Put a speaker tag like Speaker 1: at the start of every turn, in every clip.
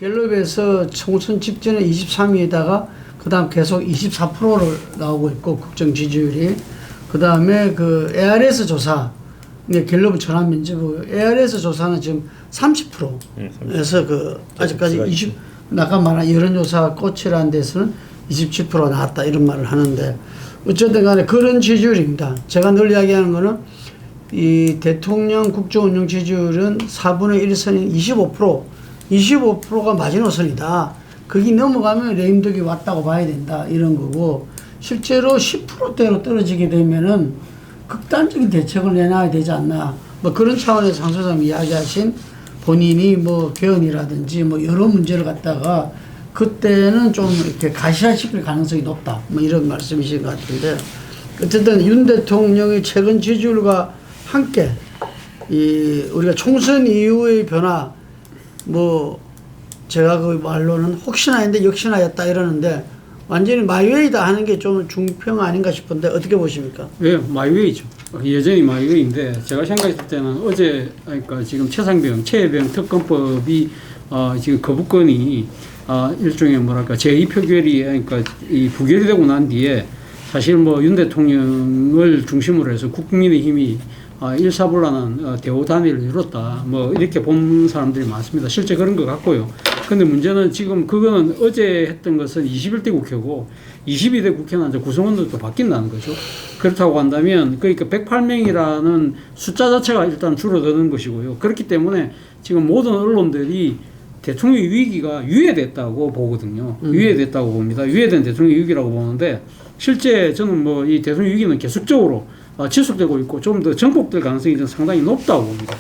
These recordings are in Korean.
Speaker 1: 갤럽에서 총선 직전에 23위에다가 그다음 계속 24%를 나오고 있고 국정 지지율이 그다음에 그 ARS 조사 갤럽은 전환민주부 ARS 조사는 지금 30%에서 그 아직까지 20 아까 말한 여론조사 꽃이라는 데서는 27% 나왔다 이런 말을 하는데 어쨌든 간에 그런 지지율입니다. 제가 늘 이야기하는 거는 이 대통령 국정운영 지지율은 4분의 1선인 25%가 마지노선이다. 거기 넘어가면 레임덕이 왔다고 봐야 된다 이런 거고 실제로 10%대로 떨어지게 되면은 극단적인 대책을 내놔야 되지 않나 뭐 그런 차원에서 장 소장님 이야기하신 본인이 뭐 개헌이라든지 뭐 여러 문제를 갖다가 그때는 좀 이렇게 가시화시킬 가능성이 높다 뭐 이런 말씀이신 것 같은데 어쨌든 윤 대통령의 최근 지지율과 함께 이 우리가 총선 이후의 변화 뭐 제가 그 말로는 혹시나 했는데 역시나였다 이러는데 완전히 마이웨이다 하는 게 좀 중평 아닌가 싶은데 어떻게 보십니까?
Speaker 2: 네, 마이웨이죠. 여전히 마이웨이인데 제가 생각했을 때는 어제 그러니까 지금 최혜병 특검법이 지금 거부권이 일종의 뭐랄까 제2표결이 그러니까 이 부결이 되고 난 뒤에 사실 뭐 윤 대통령을 중심으로 해서 국민의힘이 일사불란한 대우 단일을 이뤘다. 뭐 이렇게 본 사람들이 많습니다. 실제 그런 것 같고요. 근데 문제는 지금 그거는 어제 했던 것은 21대 국회고 22대 국회는 이제 구성원들도 바뀐다는 거죠. 그렇다고 한다면 그러니까 108명이라는 숫자 자체가 일단 줄어드는 것이고요. 그렇기 때문에 지금 모든 언론들이 대통령 위기가 유예됐다고 보거든요. 유예됐다고 봅니다. 유예된 대통령 위기라고 보는데 실제 저는 뭐 이 대통령 위기는 계속적으로 지속되고 있고 좀 더 정복될 가능성이 좀 상당히 높다고 봅니다.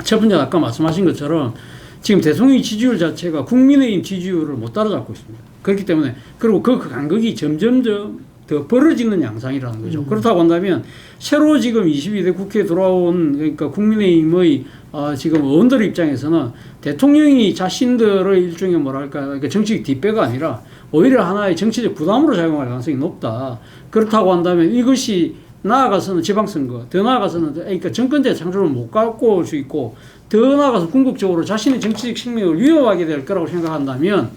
Speaker 2: 첫 번째 아까 말씀하신 것처럼 지금 대통령 지지율 자체가 국민의힘 지지율을 못 따라잡고 있습니다. 그렇기 때문에 그리고 그 간극이 점점점 더 벌어지는 양상이라는 거죠. 그렇다고 한다면 새로 지금 22대 국회에 들어온 그러니까 국민의힘의 지금 의원들 입장에서는 대통령이 자신들의 일종의 뭐랄까 그러니까 정치적 뒷배가 아니라 오히려 하나의 정치적 부담으로 작용할 가능성이 높다. 그렇다고 한다면 이것이 나아가서는 지방선거, 더 나아가서는 그러니까 정권제 창조를 못 갖고 올 수 있고 더 나아가서 궁극적으로 자신의 정치적 생명을 위협하게 될 거라고 생각한다면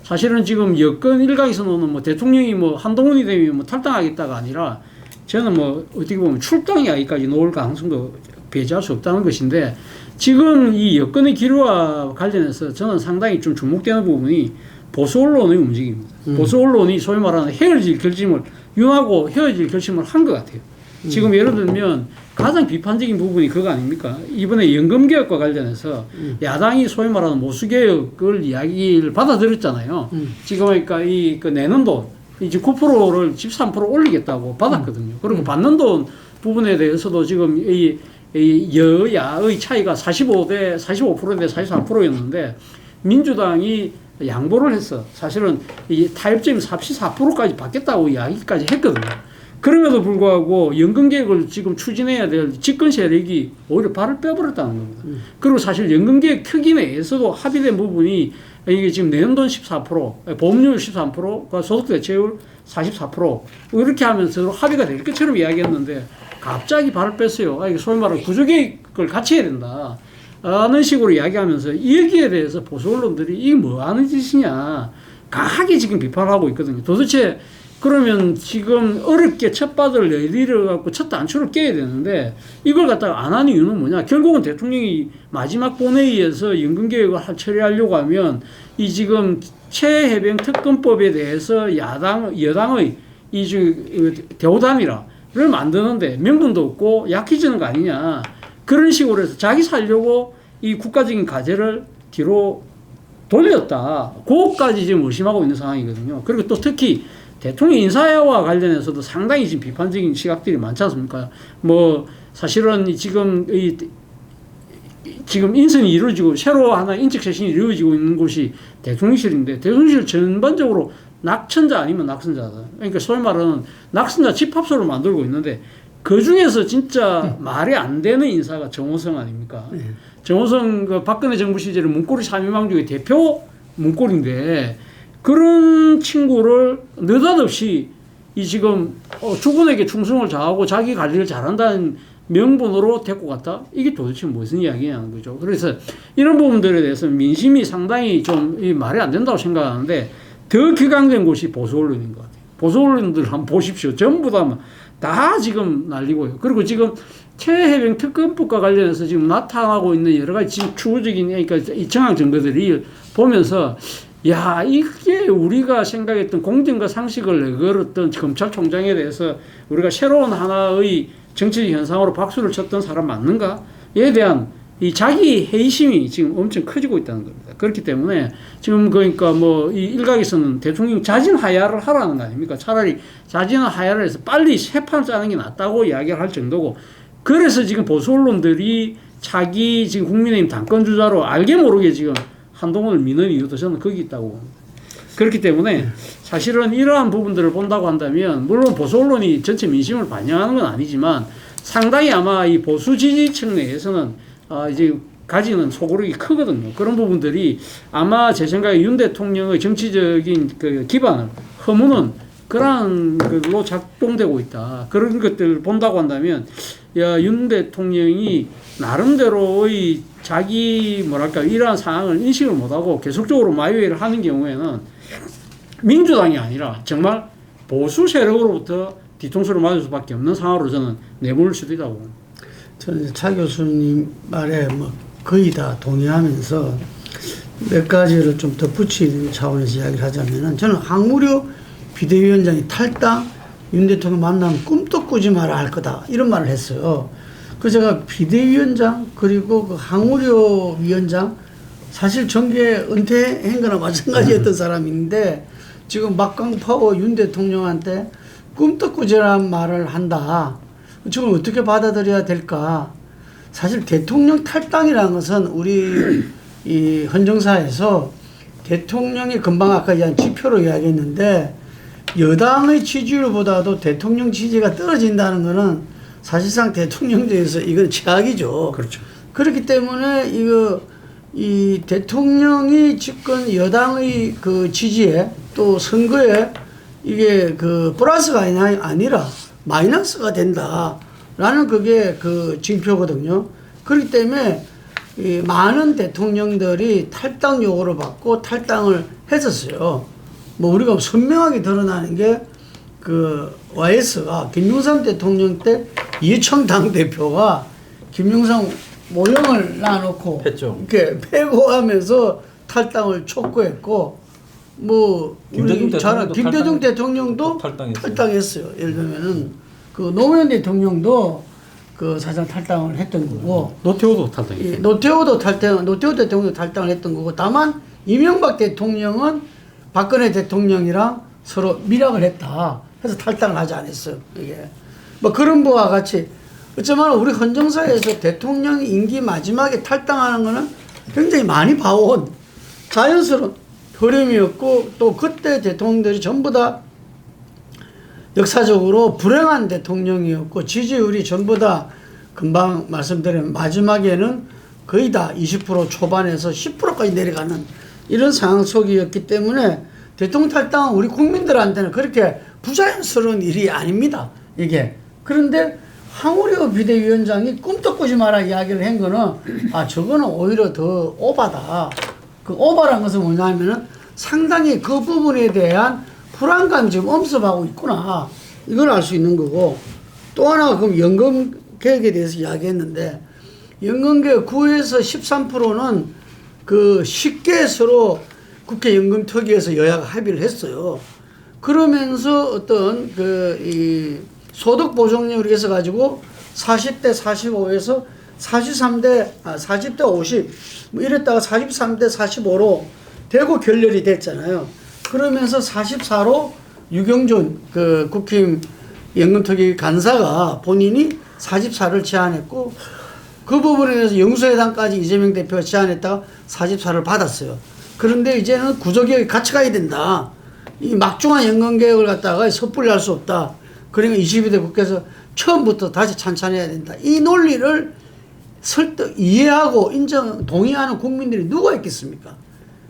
Speaker 2: 사실은 지금 여권 일각에서는 뭐 대통령이 뭐 한동훈이 되면 뭐 탈당하겠다가 아니라 저는 뭐 어떻게 보면 출당이야기까지 놓을 가능성도 배제할 수 없다는 것인데 지금 이 여권의 기류와 관련해서 저는 상당히 좀 주목되는 부분이 보수 언론의 움직임입니다. 보수 언론이 소위 말하는 헤어질 결심을 윤하고 헤어질 결심을 한 것 같아요. 지금 예를 들면 가장 비판적인 부분이 그거 아닙니까? 이번에 연금개혁과 관련해서 야당이 소위 말하는 모수개혁을 이야기를 받아들였잖아요. 지금 그러니까 그 내는 돈, 이제 9%를 13% 올리겠다고 받았거든요. 그리고 받는 돈 부분에 대해서도 지금 이 여야의 차이가 45대 43%였는데 민주당이 양보를 해서 사실은 이 타협점이 34%까지 받겠다고 이야기까지 했거든요. 그럼에도 불구하고 연금개혁을 지금 추진해야 될 집권 세력이 오히려 발을 빼버렸다는 겁니다. 그리고 사실 연금개혁 크기 내에서도 합의된 부분이 이게 지금 내는 돈 14%, 보험료율 13%가 소득대체율 44% 이렇게 하면서 합의가 될 것처럼 이야기했는데 갑자기 발을 뺐어요. 이게 소위 말하는 구조개혁을 같이 해야 된다. 라는 식으로 이야기하면서 여기에 대해서 보수 언론들이 이게 뭐 하는 짓이냐 강하게 지금 비판하고 있거든요. 도대체 그러면 지금 어렵게 첫바닥을 내리려갖고 첫 단추를 깨야 되는데 이걸 갖다가 안 하는 이유는 뭐냐. 결국은 대통령이 마지막 본회의에서 연금개혁을 처리하려고 하면 이 지금 최혜병 특검법에 대해서 여당의 이 대오단이라를 만드는데 명분도 없고 약해지는 거 아니냐. 그런 식으로 해서 자기 살려고 이 국가적인 과제를 뒤로 돌렸다. 그것까지 지금 의심하고 있는 상황이거든요. 그리고 또 특히 대통령 인사와 관련해서도 상당히 지금 비판적인 시각들이 많지 않습니까? 뭐 사실은 지금 지금 인선이 이루어지고 새로 하나 인적쇄신이 이루어지고 있는 곳이 대통령실인데 대통령실 전반적으로 낙천자 아니면 낙선자다. 그러니까 소위 말하는 낙선자 집합소를 만들고 있는데 그 중에서 진짜 말이 안 되는 인사가 정호성 아닙니까? 정호성 그 박근혜 정부 시절에 문고리 3인방중의 대표 문고리인데 그런 친구를 느닷없이 이 지금 주군에게 충성을 다하고 자기 관리를 잘한다는 명분으로 데리고 갔다? 이게 도대체 무슨 이야기냐는 거죠. 그래서 이런 부분들에 대해서 민심이 상당히 좀 말이 안 된다고 생각하는데 더 격앙된 곳이 보수 언론인 것 같아요. 보수 언론들 한번 보십시오. 전부 다 지금 날리고요. 그리고 지금 최해병 특검법과 관련해서 지금 나타나고 있는 여러 가지 지금 추구적인 그러니까 이청학 증거들이 보면서 야, 이게 우리가 생각했던 공정과 상식을 내걸었던 검찰총장에 대해서 우리가 새로운 하나의 정치적 현상으로 박수를 쳤던 사람 맞는가?에 대한 이 자기 회의심이 지금 엄청 커지고 있다는 겁니다. 그렇기 때문에 지금 그러니까 뭐 이 일각에서는 대통령 자진 하야를 하라는 거 아닙니까? 차라리 자진 하야를 해서 빨리 새 판 짜는 게 낫다고 이야기를 할 정도고 그래서 지금 보수 언론들이 자기 지금 국민의힘 당권 주자로 알게 모르게 지금 한동훈을 미는 이유도 저는 거기 있다고 봅니다. 그렇기 때문에 사실은 이러한 부분들을 본다고 한다면 물론 보수 언론이 전체 민심을 반영하는 건 아니지만 상당히 아마 이 보수 지지층 내에서는 이제 가지는 소구력이 크거든요. 그런 부분들이 아마 제 생각에 윤 대통령의 정치적인 그 기반을 허무는 그런 걸로 작동되고 있다. 그런 것들을 본다고 한다면 윤 대통령이 나름대로의 자기 뭐랄까 이러한 상황을 인식을 못하고 계속적으로 마이웨이를 하는 경우에는 민주당이 아니라 정말 보수 세력으로부터 뒤통수를 맞을 수밖에 없는 상황으로 저는 내몰 수도 있다고 봅니다.
Speaker 1: 저는 차 교수님 말에 뭐 거의 다 동의하면서 몇 가지를 좀 덧붙이는 차원에서 이야기를 하자면은 저는 황우려 비대위원장이 탈당 윤 대통령 만나면 꿈도 꾸지 마라 할 거다 이런 말을 했어요. 그래서 제가 비대위원장 그리고 그 황우려 위원장 사실 정계 은퇴한 거나 마찬가지였던 사람인데 지금 막강파워 윤 대통령한테 꿈도 꾸지라는 말을 한다. 지금 어떻게 받아들여야 될까? 사실 대통령 탈당이라는 것은 우리 이 헌정사에서 대통령이 금방 아까 얘기한 지표로 이야기했는데 여당의 지지율보다도 대통령 지지가 떨어진다는 것은 사실상 대통령제에서 이건 최악이죠.
Speaker 2: 그렇죠.
Speaker 1: 그렇기 때문에 이 대통령이 집권 여당의 그 지지에 또 선거에 이게 그 플러스가 아니라 마이너스가 된다라는 그게 그 징표거든요. 그렇기 때문에 이 많은 대통령들이 탈당 요구를 받고 탈당을 했었어요. 뭐 우리가 선명하게 드러나는 게 그 YS가 김영삼 대통령 때 이해창 당대표가 김영삼 모형을 놔놓고
Speaker 3: 했죠.
Speaker 1: 이렇게 패고 하면서 탈당을 촉구했고 뭐 김대중 대통령도 탈당했어요. 예를 들면은 그 노무현 대통령도 그 사실 탈당을 했던 거고
Speaker 2: 노태우도 탈당했어요.
Speaker 1: 노태우 대통령도 탈당을 했던 거고 다만 이명박 대통령은 박근혜 대통령이랑 서로 밀약을 했다. 해서 탈당을 하지 않았어요. 이게 뭐 그런 거와 같이 어쩌면 우리 헌정사에서 대통령 임기 마지막에 탈당하는 거는 굉장히 많이 봐온 자연스러운 흐름이었고 또 그때 대통령들이 전부 다 역사적으로 불행한 대통령이었고 지지율이 전부 다 금방 말씀드린 마지막에는 거의 다 20% 초반에서 10%까지 내려가는 이런 상황 속이었기 때문에 대통령 탈당은 우리 국민들한테는 그렇게 부자연스러운 일이 아닙니다. 이게. 그런데 황우려 비대위원장이 꿈도 꾸지 마라 이야기를 한 거는 저거는 오히려 더 오바다. 그 오바란 것은 뭐냐면은 상당히 그 부분에 대한 불안감이 지금 엄습하고 있구나. 이걸 알 수 있는 거고 또 하나 그럼 연금 계획에 대해서 이야기했는데 연금개혁 9에서 13%는 그 쉽게 서로 국회 연금특위에서 여야가 합의를 했어요. 그러면서 어떤 이 소득 보정률을 해서 가지고 40대 45에서 40대 50 뭐 이랬다가 43대 45로 되고 결렬이 됐잖아요. 그러면서 44로 유경준 그 국힘 연금특위 간사가 본인이 44를 제안했고 그 부분에 대해서 영수회담까지 이재명 대표가 제안했다가 44를 받았어요. 그런데 이제는 구조개혁이 같이 가야 된다. 이 막중한 연금개혁을 갖다가 섣불리 할 수 없다. 그러니까 22대 국회에서 처음부터 다시 찬찬해야 된다. 이 논리를 설득, 이해하고 동의하는 국민들이 누가 있겠습니까?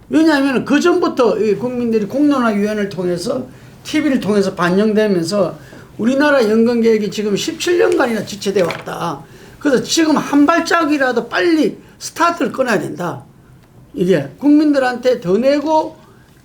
Speaker 1: 왜냐하면 그 전부터 이 국민들이 공론화위원회를 통해서 TV를 통해서 반영되면서 우리나라 연금 개혁이 지금 17년간이나 지체되어 왔다. 그래서 지금 한 발짝이라도 빨리 스타트를 끊어야 된다. 이게 국민들한테 더 내고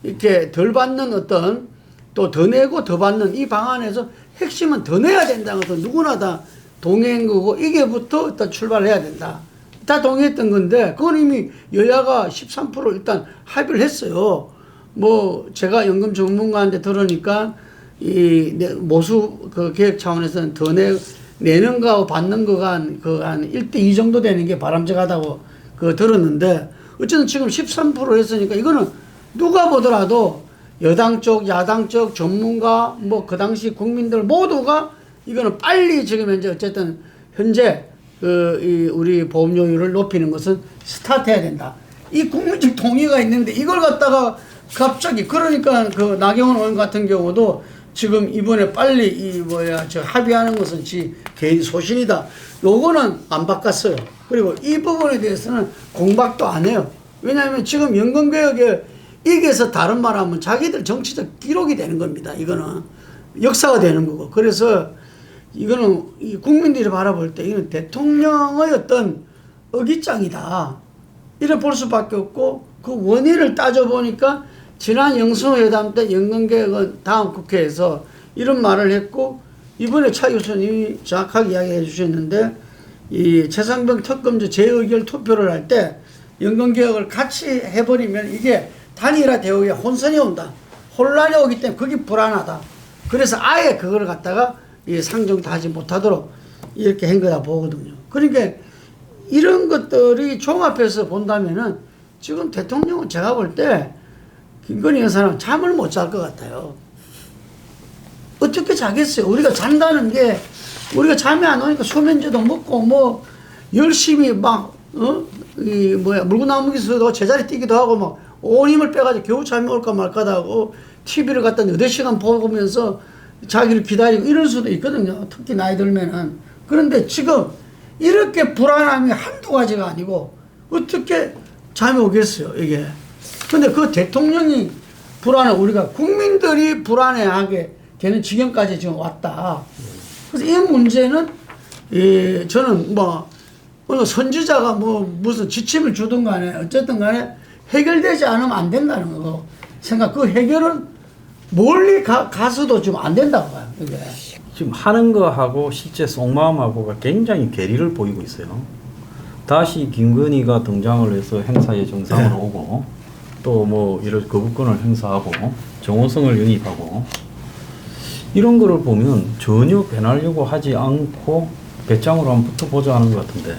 Speaker 1: 이렇게 덜 받는 어떤 또 더 내고 더 받는 이 방안에서 핵심은 더 내야 된다는 것은 누구나 다 동의한 거고 이게부터 일단 출발해야 된다. 다 동의했던 건데 그건 이미 여야가 13% 일단 합의를 했어요. 뭐 제가 연금 전문가한테 들으니까 이 모수 그 계획 차원에서는 더 내는 거하고 받는 거가 한 1대2 정도 되는 게 바람직하다고 그 들었는데 어쨌든 지금 13% 했으니까 이거는 누가 보더라도 여당 쪽, 야당 쪽 전문가 뭐 그 당시 국민들 모두가 이거는 빨리 지금 현재 어쨌든 현재 우리 보험료율을 높이는 것은 스타트해야 된다. 이 국민적 동의가 있는데 이걸 갖다가 갑자기 그러니까 그 나경원 의원 같은 경우도 지금 이번에 빨리 합의하는 것은 지 개인 소신이다. 요거는 안 바꿨어요. 그리고 이 부분에 대해서는 공박도 안 해요. 왜냐하면 지금 연금개혁에 이게서 다른 말 하면 자기들 정치적 기록이 되는 겁니다. 이거는 역사가 되는 거고. 그래서 이거는 이 국민들이 바라볼 때 이건 대통령의 어떤 어깃장이다. 이래 볼 수밖에 없고 그 원인을 따져보니까 지난 영수회담 때 연금개혁은 다음 국회에서 이런 말을 했고 이번에 차 교수님이 정확하게 이야기해 주셨는데 이 최상병 특검제 재의결 투표를 할 때 연금개혁을 같이 해버리면 이게 단일화 대우에 혼선이 온다. 혼란이 오기 때문에 그게 불안하다. 그래서 아예 그걸 갖다가 상정도 하지 못하도록 이렇게 한 거다 보거든요. 그러니까 이런 것들이 종합해서 본다면은 지금 대통령은 제가 볼 때 김건희 여사는 잠을 못 잘 것 같아요. 어떻게 자겠어요? 우리가 잔다는 게 우리가 잠이 안 오니까 수면제도 먹고 뭐 열심히 물구나무 기수도 제자리 뛰기도 하고 막 온 힘을 빼가지고 겨우 잠이 올까 말까도 하고 TV를 갖다 8시간 보면서 자기를 기다리고 이럴 수도 있거든요. 특히 나이 들면은. 그런데 지금 이렇게 불안함이 한두 가지가 아니고 어떻게 잠이 오겠어요, 이게. 근데 그 대통령이 우리가 국민들이 불안해하게 되는 지경까지 지금 왔다. 그래서 이 문제는, 저는 어느 선지자가 무슨 지침을 주든 간에 어쨌든 간에 해결되지 않으면 안 된다는 거 그 해결은 멀리 가서도 좀 안 된다고 봐요, 이게.
Speaker 3: 지금 하는 거하고 실제 속마음하고가 굉장히 괴리를 보이고 있어요. 다시 김건희가 등장을 해서 행사에 정상으로 오고 또 이런 거부권을 행사하고 정호성을 영입하고 이런 거를 보면 전혀 변하려고 하지 않고 배짱으로 한번 붙어보자 하는 것 같은데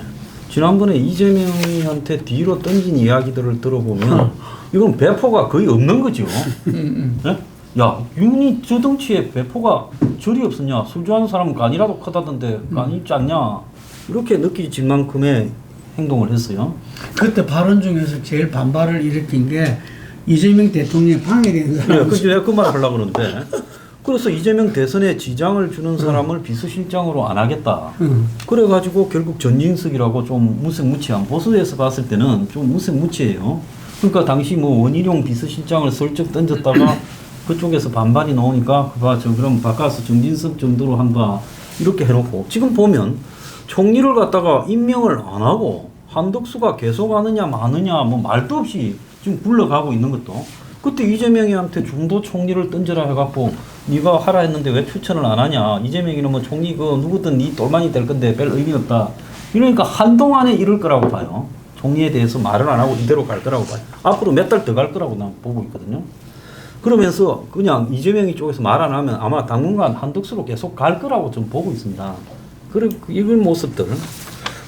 Speaker 3: 지난번에 이재명한테 뒤로 던진 이야기들을 들어보면 이건 배포가 거의 없는 거죠. 네? 야, 윤이 저 덩치에 배포가 절이 없었냐? 술 좋아하는 사람은 간이라도 크다던데 간이 있지 않냐? 이렇게 느끼질 만큼의 행동을 했어요.
Speaker 1: 그때 발언 중에서 제일 반발을 일으킨 게 이재명 대통령의 방해된 사람.
Speaker 3: 네, 그 말을 하려고 그러는데 그래서 이재명 대선에 지장을 주는 사람을 비서실장으로 안 하겠다. 그래가지고 결국 전진석이라고 좀 무색무취한 보수에서 봤을 때는 좀 무색무취해요. 그러니까 당시 원희룡 비서실장을 슬쩍 던졌다가 그쪽에서 반발이 나오니까 그럼 바꿔서 정진석 정도로 한다 이렇게 해놓고 지금 보면 총리를 갖다가 임명을 안 하고 한덕수가 계속 하느냐 마느냐 말도 없이 지금 굴러가고 있는 것도 그때 이재명이한테 중도 총리를 던져라 해갖고 네가 하라 했는데 왜 추천을 안 하냐 이재명이는 총리 누구든 네 똘만이 될 건데 별 의미 없다 이러니까 한동안에 이럴 거라고 봐요. 총리에 대해서 말을 안 하고 이대로 갈 거라고 봐요. 앞으로 몇 달 더 갈 거라고 난 보고 있거든요. 그러면서 그냥 이재명이 쪽에서 말 안 하면 아마 당분간 한덕수로 계속 갈 거라고 좀 보고 있습니다. 그리고 이런 모습들.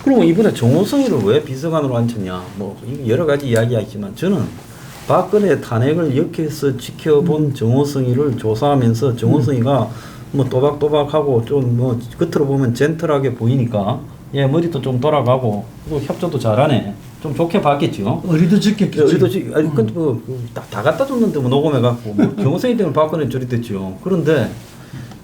Speaker 3: 그리고 이번에 정호성이를 왜 비서관으로 앉혔냐. 여러 가지 이야기가 있지만 저는 박근혜 탄핵을 옆에서 지켜본 정호성이를 조사하면서 정호성이가 또박또박하고 좀 겉으로 보면 젠틀하게 보이니까 머리도 좀 돌아가고 또 협조도 잘하네. 좀 좋게 봤겠죠.
Speaker 1: 어리도 짓겠겠지.
Speaker 3: 다 갖다 줬는데 녹음해갖고 정호성이 때문에 박근혜 저리 됐죠. 그런데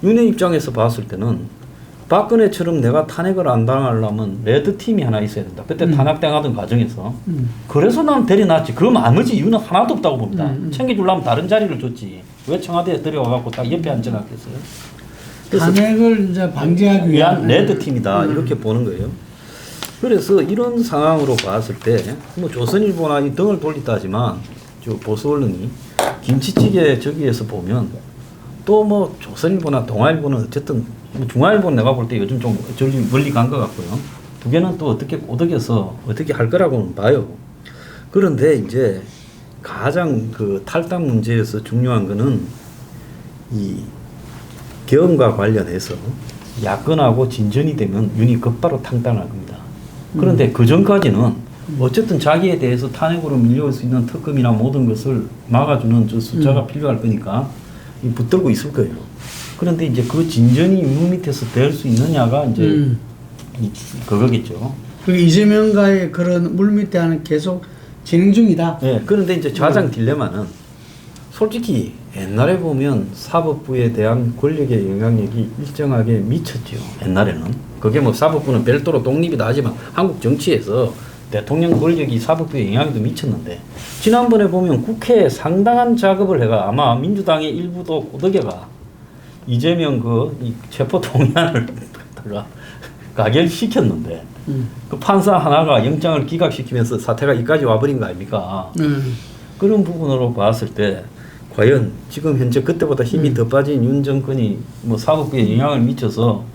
Speaker 3: 윤의 입장에서 봤을 때는 박근혜처럼 내가 탄핵을 안 당하려면 레드팀이 하나 있어야 된다. 그때 탄압당하던 과정에서. 그래서 난 데려놨지. 그 나머지 이유는 하나도 없다고 봅니다. 챙겨주려면 다른 자리를 줬지. 왜 청와대에 데려와갖고 딱 옆에 앉혀놨겠어요.
Speaker 1: 탄핵을 이제 방지하기
Speaker 3: 위한
Speaker 1: 위한
Speaker 3: 레드 팀이다 이렇게 보는 거예요. 그래서 이런 상황으로 봤을 때 뭐 조선일보나 이 등을 돌리다 하지만 저 보수 언론이 김치찌개 저기에서 보면 또 뭐 조선일보나 동아일보는 어쨌든 뭐 중앙일보는 내가 볼 때 요즘 좀 멀리 간 것 같고요. 두 개는 또 어떻게 꼬드겨서 어떻게 할 거라고는 봐요. 그런데 이제 가장 그 탈당 문제에서 중요한 거는 이 계엄과 관련해서 야권하고 진전이 되면 윤이 곧바로 탕당할 겁니다. 그런데 그 전까지는 어쨌든 자기에 대해서 탄핵으로 밀려올 수 있는 특검이나 모든 것을 막아주는 저 숫자가 필요할 거니까 붙들고 있을 거예요. 그런데 이제 그 진전이 윤 밑에서 될 수 있느냐가 이제 그거겠죠.
Speaker 1: 그 이재명과의 그런 물밑대화는 계속 진행 중이다.
Speaker 3: 네, 그런데 이제 가장 딜레마는 솔직히 옛날에 보면 사법부에 대한 권력의 영향력이 일정하게 미쳤죠. 옛날에는. 그게 뭐 사법부는 별도로 독립이다 하지만 한국 정치에서 대통령 권력이 사법부에 영향도 미쳤는데 지난번에 보면 국회에 상당한 작업을 해가 아마 민주당의 일부도 꼬드겨가 이재명 이 체포 동의안을 갖다가 가결시켰는데 그 판사 하나가 영장을 기각시키면서 사태가 이까지 와버린 거 아닙니까? 그런 부분으로 봤을 때 과연 지금 현재 그때보다 힘이 더 빠진 윤 정권이 뭐 사법부에 영향을 미쳐서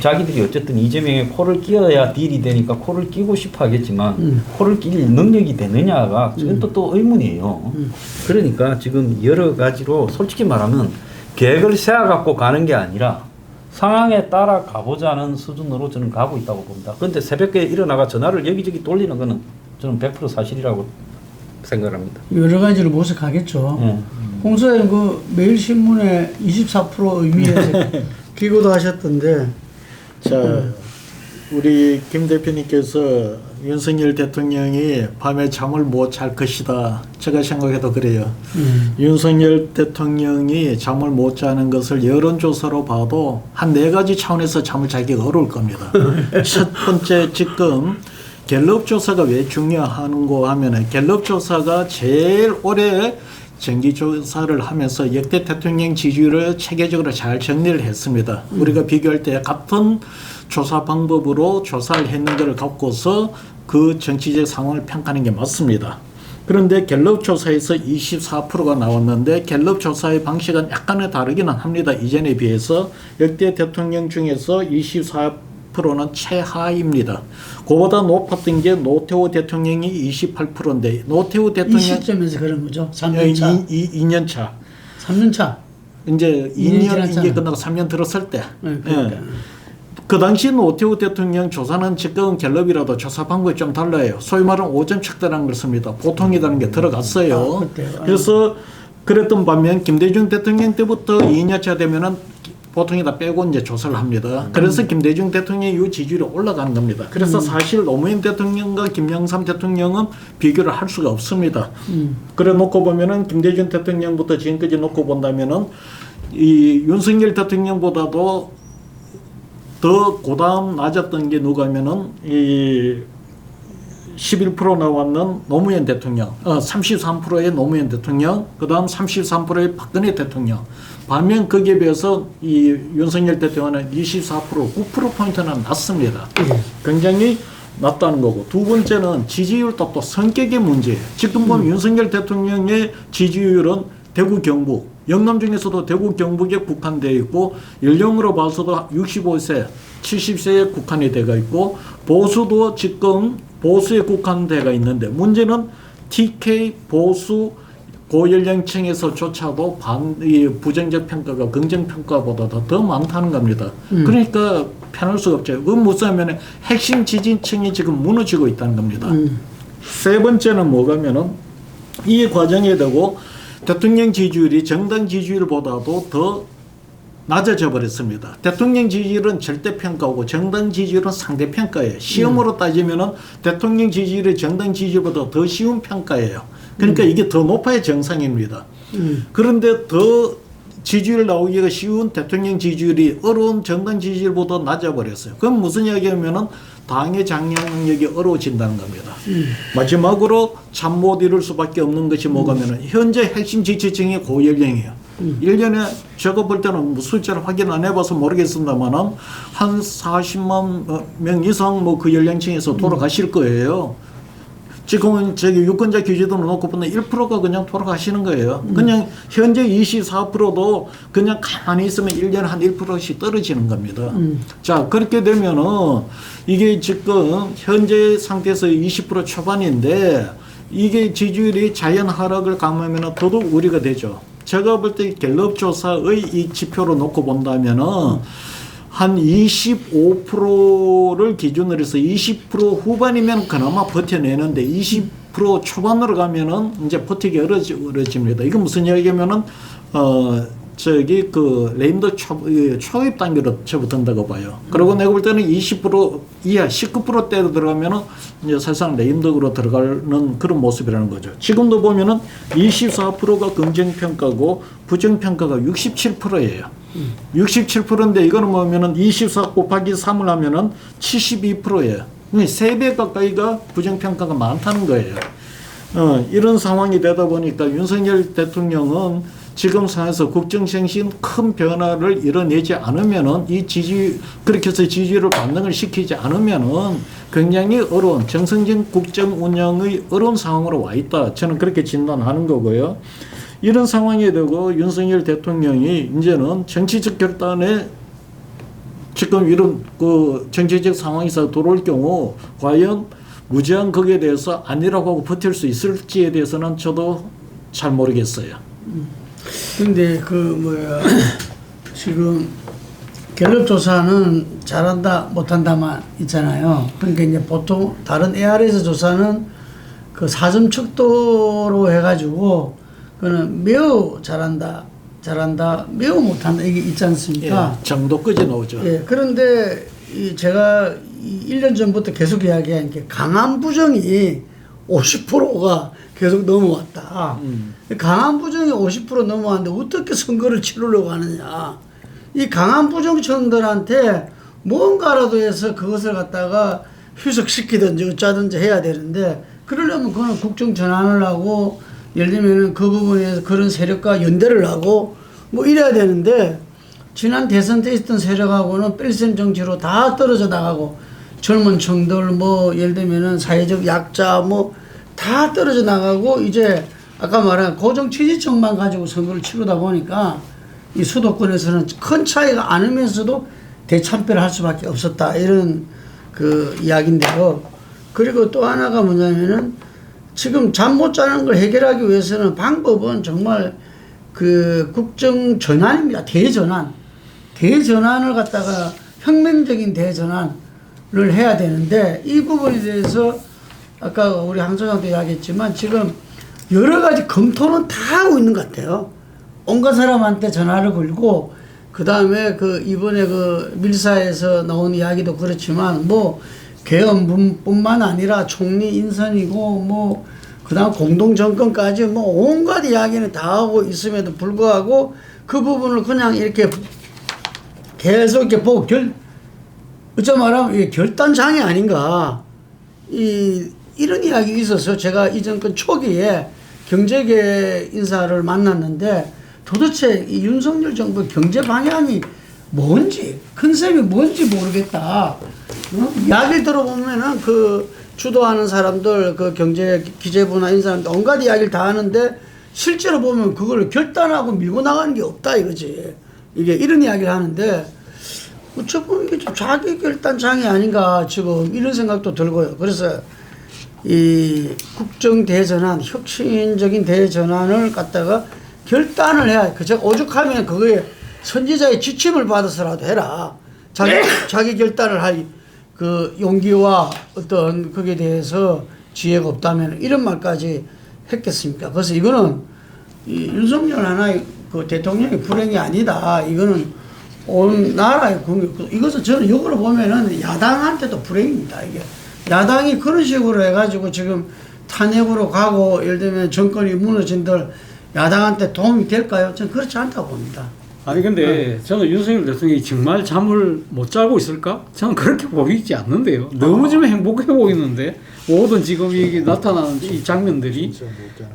Speaker 3: 자기들이 어쨌든 이재명의 코를 끼워야 딜이 되니까 코를 끼고 싶어 하겠지만 코를 끼릴 능력이 되느냐가 지금 또 의문이에요. 그러니까 지금 여러 가지로 솔직히 말하면 계획을 세워갖고 가는 게 아니라 상황에 따라 가보자는 수준으로 저는 가고 있다고 봅니다. 그런데 새벽에 일어나가 전화를 여기저기 돌리는 거는 저는 100% 사실이라고 생각합니다.
Speaker 1: 여러 가지로 모색하겠죠. 홍수님 그 매일신문에 24% 의미에서 기고도 하셨던데.
Speaker 4: 자, 우리 김 대표님께서 윤석열 대통령이 밤에 잠을 못 잘 것이다. 제가 생각해도 그래요. 윤석열 대통령이 잠을 못 자는 것을 여론조사로 봐도 한 4가지 차원에서 잠을 자기가 어려울 겁니다. 첫 번째, 지금 갤럽 조사가 왜 중요한고 하면은 갤럽 조사가 제일 오래 정기조사를 하면서 역대 대통령 지지율을 체계적으로 잘 정리를 했습니다. 우리가 비교할 때 같은 조사 방법으로 조사를 했는 것을 갖고서 그 정치적 상황을 평가하는 게 맞습니다. 그런데 갤럽 조사에서 24%가 나왔는데 갤럽 조사의 방식은 약간은 다르기는 합니다. 이전에 비해서 역대 대통령 중에서 24%는 최하입니다. 그보다 높았던 게 노태우 대통령이 28%인데 노태우 대통령
Speaker 1: 이 시점에서 그런 거죠. 3년 차.
Speaker 4: 2년 차.
Speaker 1: 3년 차.
Speaker 4: 이제 2년 이게 끝나고 3년 들었을 때.
Speaker 1: 네, 그러니까.
Speaker 4: 그 당시 노태우 대통령 조사는 지금 갤럽이라도 조사 방법이 좀 달라요. 소위 말하는 오점 척대라는 걸 씁니다. 보통이라는 게 들어갔어요. 그래서 그랬던 반면 김대중 대통령 때부터 2년차 되면은 보통이다 빼고 이제 조사를 합니다. 그래서 김대중 대통령의 이 지지율이 올라가는 겁니다. 그래서 사실 노무현 대통령과 김영삼 대통령은 비교를 할 수가 없습니다. 그래 놓고 보면은 김대중 대통령부터 지금까지 놓고 본다면은 이 윤석열 대통령보다도 더 고다음 낮았던 게 누가면은 이 11% 나왔는 노무현 대통령, 33%의 노무현 대통령, 그 다음 33%의 박근혜 대통령. 반면 거기에 비해서 이 윤석열 대통령은 24%, 9%포인트는 낮습니다. 굉장히 낮다는 거고. 두 번째는 지지율도 또 성격의 문제예요. 지금 보면 윤석열 대통령의 지지율은 대구 경북, 영남 중에서도 대구 경북에 국한되어 있고 연령으로 봐서도 65세, 70세에 국한이 되어 있고 보수도 지금 보수에 국한되어 있는데 문제는 TK 보수 고연령층에서조차도 부정적 평가가 긍정 평가보다 더 많다는 겁니다. 그러니까 편할 수가 없죠. 그건 무슨 하면 핵심 지지층이 지금 무너지고 있다는 겁니다. 세 번째는 뭐가면은 이 과정에 되고 대통령 지지율이 정당 지지율보다도 더 낮아져 버렸습니다. 대통령 지지율은 절대평가고 정당 지지율은 상대평가예요. 시험으로 따지면은 대통령 지지율이 정당 지지율보다 더 쉬운 평가예요. 그러니까 이게 더 높아야 정상입니다. 그런데 더 지지율 나오기가 쉬운 대통령 지지율이 어려운 정당 지지율보다 낮아 버렸어요. 그럼 무슨 이야기냐면은 당의 장악력이 어려워진다는 겁니다. 마지막으로 참 못 이룰 수밖에 없는 것이 뭐가면은 현재 핵심 지지층이 고연령이에요. 일 1년에 제가 볼 때는 뭐 숫자를 확인 안 해봐서 모르겠습니다만은 한 40만 명 이상 뭐 그 연령층에서 돌아가실 거예요. 지금은 저기 유권자 기준으로 놓고 보면 1%가 그냥 돌아가시는 거예요. 그냥 현재 24%도 그냥 가만히 있으면 1년에 한 1%씩 떨어지는 겁니다. 자, 그렇게 되면은 이게 지금 현재 상태에서 20% 초반인데 이게 지지율이 자연 하락을 감으면 더더욱 우려가 되죠. 제가 볼 때 갤럽 조사의 이 지표로 놓고 본다면은 한 25%를 기준으로 해서 20% 후반이면 그나마 버텨내는데 20% 초반으로 가면은 이제 버티기 어려집니다. 이건 무슨 이야기냐면은 저기 그 레임도 초입 단계로 접어든다고 봐요. 그리고 내가 볼 때는 20% 이하 19%대로 들어가면은 이제 사실상 레임덕으로 들어가는 그런 모습이라는 거죠. 지금도 보면은 24%가 긍정평가고 부정평가가 67%예요. 67%인데 이거는 뭐냐면은 24 곱하기 3을 하면은 72%예요. 3배 가까이가 부정평가가 많다는 거예요. 이런 상황이 되다 보니까 윤석열 대통령은 지금 상황에서 국정생신 큰 변화를 이뤄내지 않으면은 그렇게 해서 지지율을 반등을 시키지 않으면은 굉장히 어려운 정성진 국정 운영의 어려운 상황으로 와 있다. 저는 그렇게 진단하는 거고요. 이런 상황이 되고 윤석열 대통령이 이제는 정치적 결단에 지금 이런 그 정치적 상황에서 들어올 경우 과연 무제한 거기에 대해서 아니라고 하고 버틸 수 있을지에 대해서는 저도 잘 모르겠어요.
Speaker 1: 근데 지금 갤럽 조사는 잘한다 못한다만 있잖아요. 그러니까 이제 보통 다른 ARS 조사는 그 4점 척도로 해가지고 그는 매우 잘한다, 매우 못한다 이게 있지 않습니까?
Speaker 4: 예, 정도까지 나오죠.
Speaker 1: 예, 그런데 제가 1년 전부터 계속 이야기한 게 강한 부정이 50%가 계속 넘어왔다. 강한 부정이 50% 넘어왔는데 어떻게 선거를 치르려고 하느냐. 이 강한 부정층들한테 뭔가라도 해서 그것을 갖다가 휴석시키든지 어쩌든지 해야 되는데 그러려면 그거는 국정 전환을 하고 예를 들면 그 부분에서 그런 세력과 연대를 하고 뭐 이래야 되는데 지난 대선 때 있던 세력하고는 뺄셈 정치로 다 떨어져 나가고 젊은 층들 뭐 예를 들면은 사회적 약자 뭐 다 떨어져 나가고 이제 아까 말한 고정 지지층만 가지고 선거를 치르다 보니까 이 수도권에서는 큰 차이가 않으면서도 대참패를 할 수밖에 없었다 이런 그 이야기인데요. 그리고 또 하나가 뭐냐면은 지금 잠 못 자는 걸 해결하기 위해서는 방법은 정말 그 국정 전환입니다. 대전환을 갖다가 혁명적인 대전환을 해야 되는데 이 부분에 대해서 아까 우리 한 소장도 이야기했지만 지금 여러 가지 검토는 다 하고 있는 것 같아요. 온갖 사람한테 전화를 걸고 그 다음에 그 이번에 그 밀사에서 나온 이야기도 그렇지만 뭐 개헌뿐만 아니라 총리 인선이고 뭐 그다음 공동정권까지 뭐 온갖 이야기는 다 하고 있음에도 불구하고 그 부분을 그냥 이렇게 계속 이렇게 보고 어쩌 말하면 이게 결단장애 아닌가 이런 이야기 있어서 제가 이 정권 초기에 경제계 인사를 만났는데 도대체 이 윤석열 정부 경제 방향이 뭔지 컨셉이 뭔지 모르겠다. 이야기를 들어보면은 그 주도하는 사람들 그 경제 기재부나 인사는 온갖 이야기를 다 하는데 실제로 보면 그걸 결단하고 밀고 나가는 게 없다 이거지. 이게 이런 이야기를 하는데 어쩌면 이게 좀 자기 결단 장애 아닌가 지금 이런 생각도 들고요. 그래서 이 국정 대전환, 혁신적인 대전환을 갖다가 결단을 해야 그 오죽하면 그거에 선지자의 지침을 받아서라도 해라. 자기 결단을 할 그 용기와 어떤 거기에 대해서 지혜가 없다면 이런 말까지 했겠습니까? 그래서 이거는 이 윤석열 하나의 그 대통령의 불행이 아니다. 이거는 온 나라의 국민, 이것은 저는 역으로 보면은 야당한테도 불행입니다. 이게 야당이 그런 식으로 해가지고 지금 탄핵으로 가고 예를 들면 정권이 무너진들 야당한테 도움이 될까요? 저는 그렇지 않다고 봅니다.
Speaker 2: 아니 근데 저는 윤석열 대통령이 정말 잠을 못 자고 있을까? 저는 그렇게 보이지 않는데요. 너무 좀 행복해 보이는데 모든 지금 이게 나타나는 이 장면들이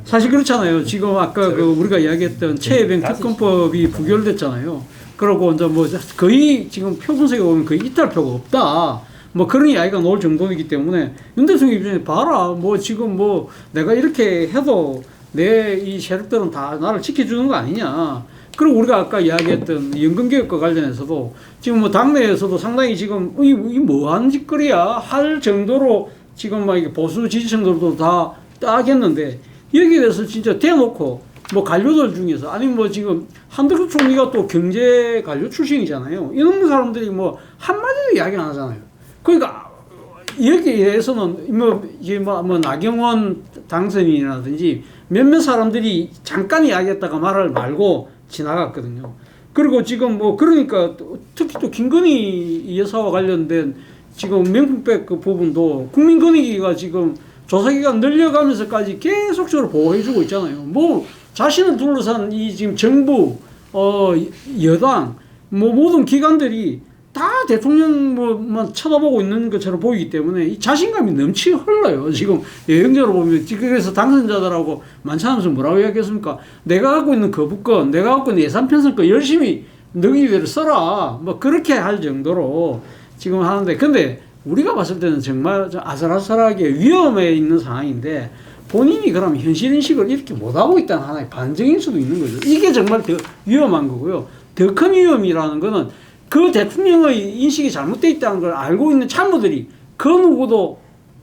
Speaker 2: 사실 그렇잖아요. 지금 아까 그 우리가 이야기했던 최혜병 특검법이 부결됐잖아요. 그러고 이제 뭐 거의 지금 표 분석에 보면 거의 이탈표가 없다. 뭐 그런 이야기가 나올 정도이기 때문에 윤 대통령 입장에 봐라. 뭐 지금 뭐 내가 이렇게 해도 내 이 세력들은 다 나를 지켜주는 거 아니냐. 그리고 우리가 아까 이야기했던 연금개혁과 관련해서도 지금 뭐 당내에서도 상당히 지금 이 뭐하는 짓거리야 할 정도로 지금 막 이게 보수 지지층들도 다 따겠는데 여기에 대해서 진짜 대놓고 뭐 관료들 중에서 아니 뭐 지금 한덕수 총리가 또 경제 관료 출신이잖아요. 이런 사람들이 뭐 한마디도 이야기 안 하잖아요. 그러니까 여기에서는 뭐 이제 뭐 나경원 당선인이라든지 몇몇 사람들이 잠깐 이야기했다가 말을 말고 지나갔거든요. 그리고 지금 뭐 그러니까 특히 또 김건희 여사와 관련된 지금 명품백 그 부분도 국민권익위가 지금 조사기간 늘려가면서까지 계속적으로 보호해주고 있잖아요. 뭐 자신을 둘러싼 이 지금 정부, 여당, 뭐 모든 기관들이 다 대통령 뭐만 쳐다보고 있는 것처럼 보이기 때문에 이 자신감이 넘치 흘러요. 지금 여행자로 보면 그래서 당선자들하고 만찬하면서 뭐라고 이야기했습니까? 내가 갖고 있는 거부권, 내가 갖고 있는 예산 편성권 열심히 너희들 써라. 뭐 그렇게 할 정도로 지금 하는데 근데 우리가 봤을 때는 정말 아슬아슬하게 위험해 있는 상황인데 본인이 그럼 현실인식을 이렇게 못하고 있다는 하나의 반증일 수도 있는 거죠. 이게 정말 더 위험한 거고요. 더 큰 위험이라는 거는 그 대통령의 인식이 잘못되어 있다는 걸 알고 있는 참모들이 그 누구도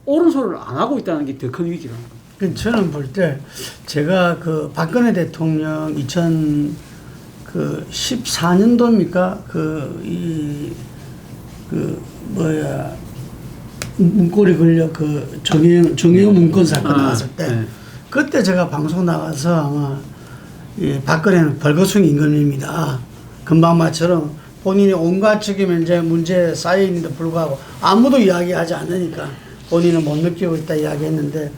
Speaker 2: 옳은 소리를 안 하고 있다는 게 더 큰 위기라는 거예요.
Speaker 1: 저는 볼 때 제가 그 박근혜 대통령 2014년도입니까? 문고리 걸려 그 정의용 문건 사건 나왔을 때 그때 제가 방송 나가서 아마 박근혜는 벌거숭이 임금입니다. 금방마처럼 본인이 온갖 지금 이제 문제 쌓여 있는데 불구하고 아무도 이야기하지 않으니까 본인은 못 느끼고 있다 이야기했는데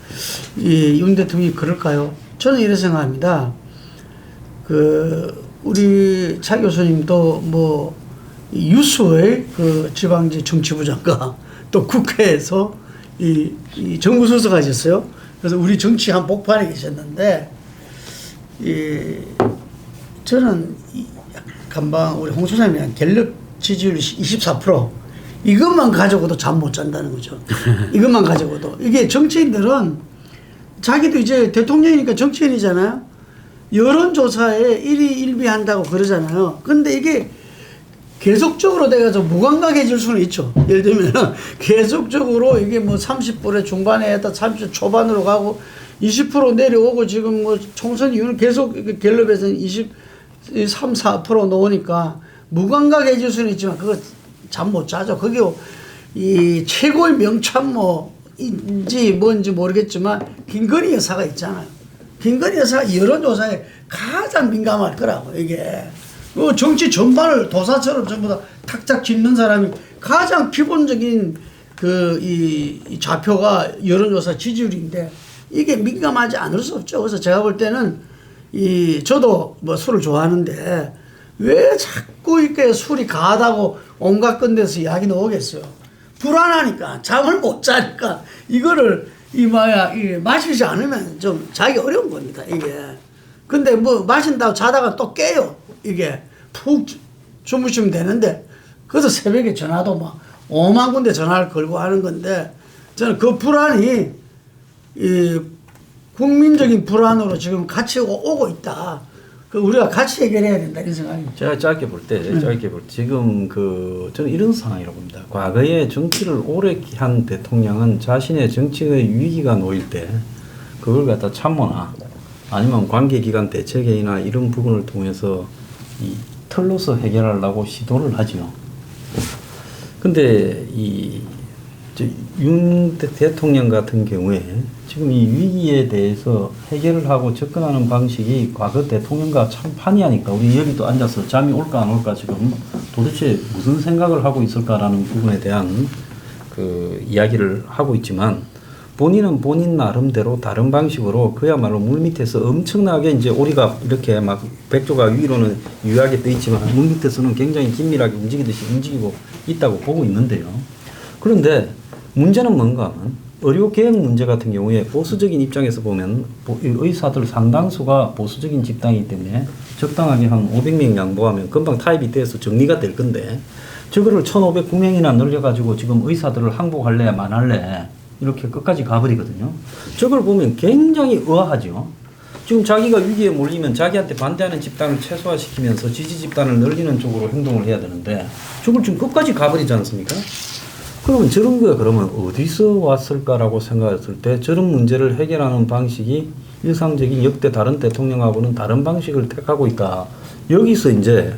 Speaker 1: 윤 대통령이 그럴까요? 저는 이렇게 생각합니다. 우리 차 교수님도 뭐 유수의 그 지방지 정치부 장관 또 국회에서 이 정무수석 하셨어요. 그래서 우리 정치 한 복판에 계셨는데 저는 간방 우리 홍 소장님이랑 갤럽 지지율 24% 이것만 가지고도 잠 못 잔다는 거죠. 이것만 가지고도 이게 정치인들은 자기도 이제 대통령이니까 정치인이잖아요. 여론조사에 1위 1비 한다고 그러잖아요. 근데 이게 계속적으로 돼가지고 무감각해질 수는 있죠. 예를 들면 계속적으로 이게 뭐 30% 중반에 했다 30% 초반으로 가고 20% 내려오고 지금 뭐 총선 이후는 계속 갤럽에서는 23, 4% 나오니까 무감각해질 수는 있지만 그거 잠 못 자죠. 그게 이 최고의 명참모인지 뭔지 모르겠지만 김건희 여사가 있잖아요. 김건희 여사가 여론조사에 가장 민감할 거라고 이게. 그 정치 전반을 도사처럼 전부 다 탁탁 짚는 사람이 가장 기본적인 이 좌표가 여론조사 지지율인데 이게 민감하지 않을 수 없죠. 그래서 제가 볼 때는 저도 뭐 술을 좋아하는데 왜 자꾸 이렇게 술이 가하다고 온갖 건데서 이야기 나오겠어요. 불안하니까 잠을 못 자니까 이거를 마시지 않으면 좀 자기 어려운 겁니다. 이게. 근데 뭐 마신다고 자다가 또 깨요. 이게 푹 주무시면 되는데 그래서 새벽에 전화도 막 5만 군데 전화를 걸고 하는 건데 저는 그 불안이 국민적인 불안으로 지금 같이 오고 있다. 우리가 같이 해결해야 된다 이런 생각입니다.
Speaker 3: 제가 짧게 볼 때 지금 저는 이런 상황이라고 봅니다. 과거에 정치를 오래 한 대통령은 자신의 정치의 위기가 놓일 때 그걸 갖다 참모나 아니면 관계기관 대책회의나 이런 부분을 통해서 털로서 해결하려고 시도를 하죠. 근데 윤 대통령 같은 경우에 지금 이 위기에 대해서 해결을 하고 접근하는 방식이 과거 대통령과 참 판이하니까 우리 여기도 앉아서 잠이 올까 안 올까 지금 도대체 무슨 생각을 하고 있을까라는 부분에 대한 이야기를 하고 있지만 본인은 본인 나름대로 다른 방식으로 그야말로 물밑에서 엄청나게 이제 오리가 이렇게 막 백조가 위로는 유하게 떠 있지만 물밑에서는 굉장히 긴밀하게 움직이고 있다고 보고 있는데요. 그런데 문제는 뭔가 하면 의료 개혁 문제 같은 경우에 보수적인 입장에서 보면 의사들 상당수가 보수적인 집단이기 때문에 적당하게 한 500명 양보하면 금방 타입이 돼서 정리가 될 건데 저거를 1,509명이나 늘려가지고 지금 의사들을 항복할래 만할래 이렇게 끝까지 가버리거든요. 저걸 보면 굉장히 의아하죠. 지금 자기가 위기에 몰리면 자기한테 반대하는 집단을 최소화시키면서 지지 집단을 늘리는 쪽으로 행동을 해야 되는데 저걸 지금 끝까지 가버리지 않습니까? 그러면 저런 게 그러면 어디서 왔을까라고 생각했을 때 저런 문제를 해결하는 방식이 일상적인 역대 다른 대통령하고는 다른 방식을 택하고 있다. 여기서 이제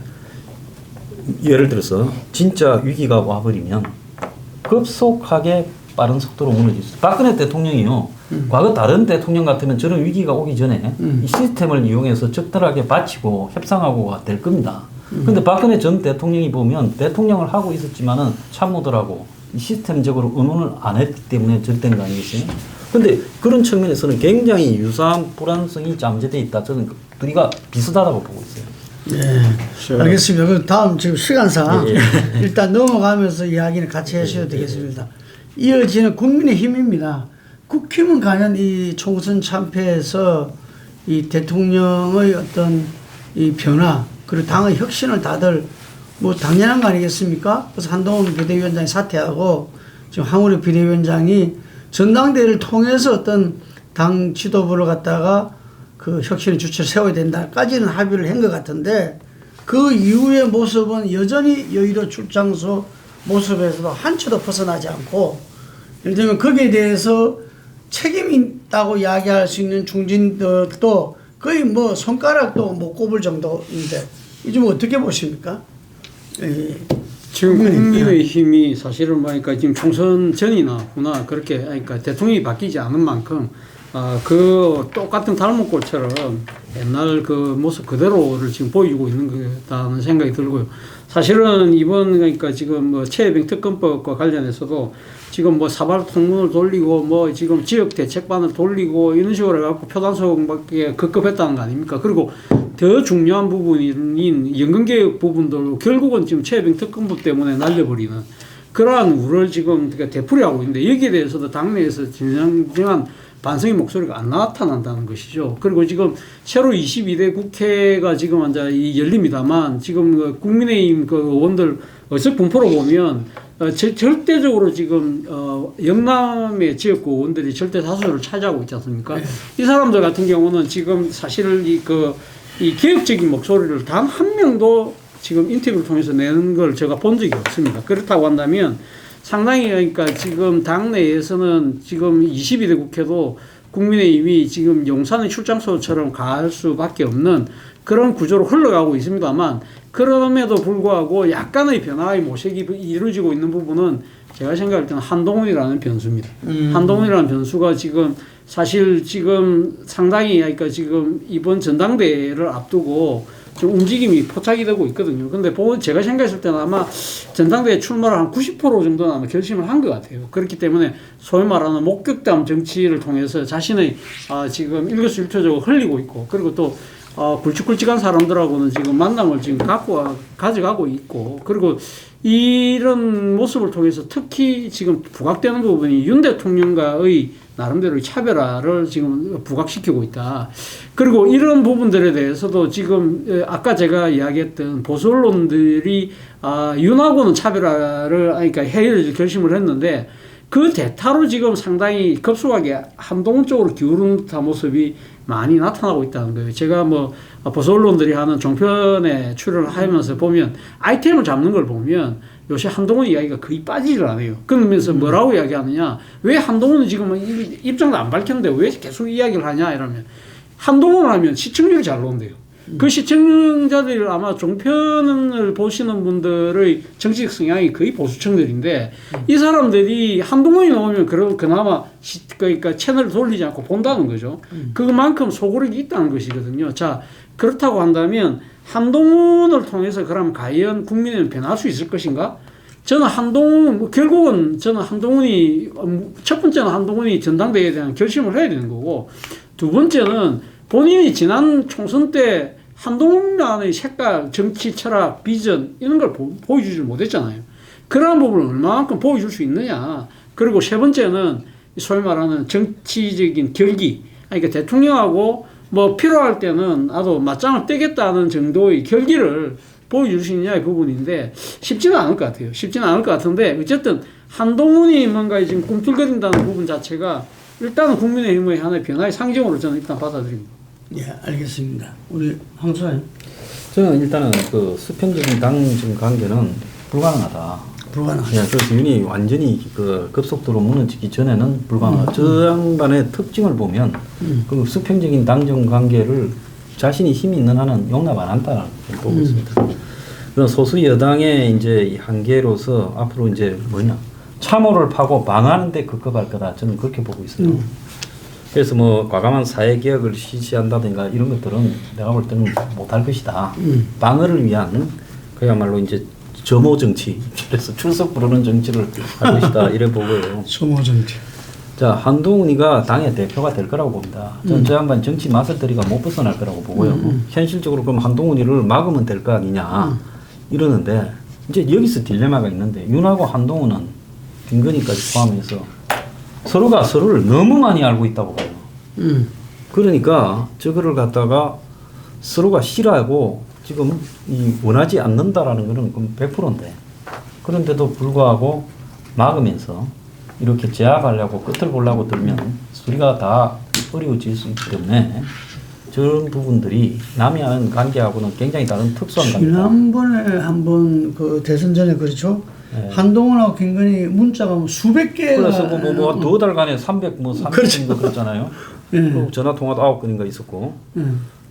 Speaker 3: 예를 들어서 진짜 위기가 와버리면 급속하게 빠른 속도로 무너질 수 있어요. 박근혜 대통령이요. 과거 다른 대통령 같으면 저런 위기가 오기 전에 이 시스템을 이용해서 적절하게 바치고 협상하고가 될 겁니다. 근데 박근혜 전 대통령이 보면 대통령을 하고 있었지만은 참모들하고 시스템적으로 의논을 안 했기 때문에 저랬던 거 아니겠어요? 근데 그런 측면에서는 굉장히 유사한 불안성이 잠재되어 있다. 저는 둘이가 비슷하다고 보고 있어요.
Speaker 1: 네, 알겠습니다. 그럼 다음 지금 시간상
Speaker 3: 예.
Speaker 1: 일단 넘어가면서 이야기는 같이 하셔도 되겠습니다. 이어지는 국민의힘입니다. 국힘은 과연 이 총선 참패에서 이 대통령의 어떤 이 변화 그리고 당의 혁신을 다들 뭐 당연한 거 아니겠습니까? 그래서 한동훈 비대위원장이 사퇴하고 지금 황우리 비대위원장이 전당대회를 통해서 어떤 당 지도부를 갖다가 그 혁신의 주체를 세워야 된다까지는 합의를 한 것 같은데 그 이후의 모습은 여전히 여의도 출장소 모습에서도 한치도 벗어나지 않고 예를 들면 거기에 대해서 책임이 있다고 이야기할 수 있는 중진들도 거의 뭐 손가락도 못 꼽을 정도인데 이 좀 어떻게 보십니까?
Speaker 2: 지금 국민의힘이 사실은 그러니까 지금 총선 전이나 후나 그렇게 그러니까 대통령이 바뀌지 않은 만큼 그 똑같은 닮은꼴처럼 옛날 그 모습 그대로를 지금 보여주고 있는 거다는 생각이 들고요. 사실은 이번 그러니까 지금 뭐 최혜병 특검법과 관련해서도 지금 뭐 사발 통문을 돌리고 뭐 지금 지역 대책반을 돌리고 이런 식으로 해갖고 표단속밖에 급급했다는 거 아닙니까? 그리고 더 중요한 부분인 연금개혁 부분도 결국은 지금 최혜병 특검법 때문에 날려버리는 그러한 우려를 지금 되풀이하고 있는데 여기에 대해서도 당내에서 진정한 반성의 목소리가 안 나타난다는 것이죠. 그리고 지금 새로 22대 국회가 지금 이제 열립니다만 지금 국민의힘 그 의원들 어서 분포로 보면 절대적으로 지금 영남의 지역구 의원들이 절대 다수를 차지하고 있지 않습니까? 이 사람들 같은 경우는 지금 사실 이 개혁적인 목소리를 단 한 명도 지금 인터뷰를 통해서 내는 걸 제가 본 적이 없습니다. 그렇다고 한다면 상당히 그러니까 지금 당내에서는 지금 22대 국회도 국민의힘이 지금 용산의 출장소처럼 갈 수밖에 없는 그런 구조로 흘러가고 있습니다만 그럼에도 불구하고 약간의 변화의 모색이 이루어지고 있는 부분은 제가 생각할 때는 한동훈이라는 변수입니다. 한동훈이라는 변수가 지금 사실 지금 상당히 그러니까 지금 이번 전당대회를 앞두고 좀 움직임이 포착이 되고 있거든요. 근데 제가 생각했을 때는 아마 전당대회 출마를 한 90% 정도는 아마 결심을 한 것 같아요. 그렇기 때문에 소위 말하는 목격담 정치를 통해서 자신의 지금 일거수일투족을 흘리고 있고 그리고 또 굵직굵직한 사람들하고는 지금 만남을 지금 가져가고 있고 그리고 이런 모습을 통해서 특히 지금 부각되는 부분이 윤 대통령과의 나름대로의 차별화를 지금 부각시키고 있다. 그리고 이런 부분들에 대해서도 지금 아까 제가 이야기했던 보수 언론들이 윤하고는 차별화를 그러니까 해야 결심을 했는데 그 대타로 지금 상당히 급속하게 한동훈 쪽으로 기울는 듯한 모습이 많이 나타나고 있다는 거예요. 제가 뭐 보수 언론들이 하는 종편에 출연을 하면서 보면 아이템을 잡는 걸 보면 요새 한동훈 이야기가 거의 빠지질 않아요. 그러면서 뭐라고 이야기하느냐. 왜 한동훈은 지금 입장도 안 밝혔는데 왜 계속 이야기를 하냐 이러면 한동훈을 하면 시청률이 잘 나온대요. 그 시청자들이 아마 종편을 보시는 분들의 정치적 성향이 거의 보수층들인데 이 사람들이 한동훈이 나오면 그나마 그러니까 채널을 돌리지 않고 본다는 거죠. 그만큼 소구력이 있다는 것이거든요. 자, 그렇다고 한다면 한동훈을 통해서 그럼 과연 국민은 변할 수 있을 것인가? 저는 결국은 저는 한동훈이 첫 번째는 한동훈이 전당대회에 대한 결심을 해야 되는 거고 두 번째는 본인이 지난 총선 때 한동훈만의 색깔, 정치 철학, 비전 이런 걸 보여주지 못했잖아요. 그러한 부분을 얼마만큼 보여줄 수 있느냐. 그리고 세 번째는 소위 말하는 정치적인 결기, 그러니까 대통령하고 뭐 필요할 때는 나도 맞짱을 뜨겠다는 정도의 결기를 보여줄 수 있느냐의 부분인데 쉽지는 않을 것 같아요. 쉽지는 않을 것 같은데 어쨌든 한동훈이 뭔가 지금 꿈틀거린다는 부분 자체가 일단은 국민의힘의 하나의 변화의 상징으로 저는 일단 받아들입니다.
Speaker 1: 예, 알겠습니다. 우리 황 소장님.
Speaker 3: 저는 일단은 그 수평적인 당정 관계는 불가능하다.
Speaker 1: 불가능하죠.
Speaker 3: 예, 그래서 윤이 완전히 그 급속도로 무너지기 전에는 불가능하다. 저 양반의 특징을 보면 그 수평적인 당정 관계를 자신이 힘이 있는 한은 용납 안 한다는 걸 보고 있습니다. 그래서 소수 여당의 이제 이 한계로서 앞으로 이제 뭐냐 참호를 파고 망하는 데 급급할 거다. 저는 그렇게 보고 있어요. 그래서 뭐 과감한 사회개혁을 실시한다든가 이런 것들은 내가 볼 때는 못할 것이다. 방어를 위한 그야말로 이제 점호 정치, 그래서 출석 부르는 정치를 할 것이다. 이래 보고요.
Speaker 1: 소모 정치.
Speaker 3: 자, 한동훈이가 당의 대표가 될 거라고 봅니다. 저는 저 양반 정치 마설거리가 못 벗어날 거라고 보고요. 현실적으로 그럼 한동훈이를 막으면 될 거 아니냐 이러는데 이제 여기서 딜레마가 있는데 윤하고 한동훈은 김건희까지 포함해서 서로가 서로를 너무 많이 알고 있다고 봐요. 그러니까 저거를 갖다가 서로가 싫어하고 지금 이 원하지 않는다라는 거는 100%인데 그런데도 불구하고 막으면서 이렇게 제압하려고 끝을 보려고 들면 우리가 다 어려워질 수 있기 때문에 저런 부분들이 남이 하는 관계하고는 굉장히 다른 특수한 관계다.
Speaker 1: 지난번에 한번 그 대선 전에 그렇죠.
Speaker 3: 네.
Speaker 1: 한동훈하고 김건희 문자가 뭐 수백 개가
Speaker 3: 그래서 두 달간에 300 정도 그랬잖아요. 그리고 전화 통화도 9건인가 있었고.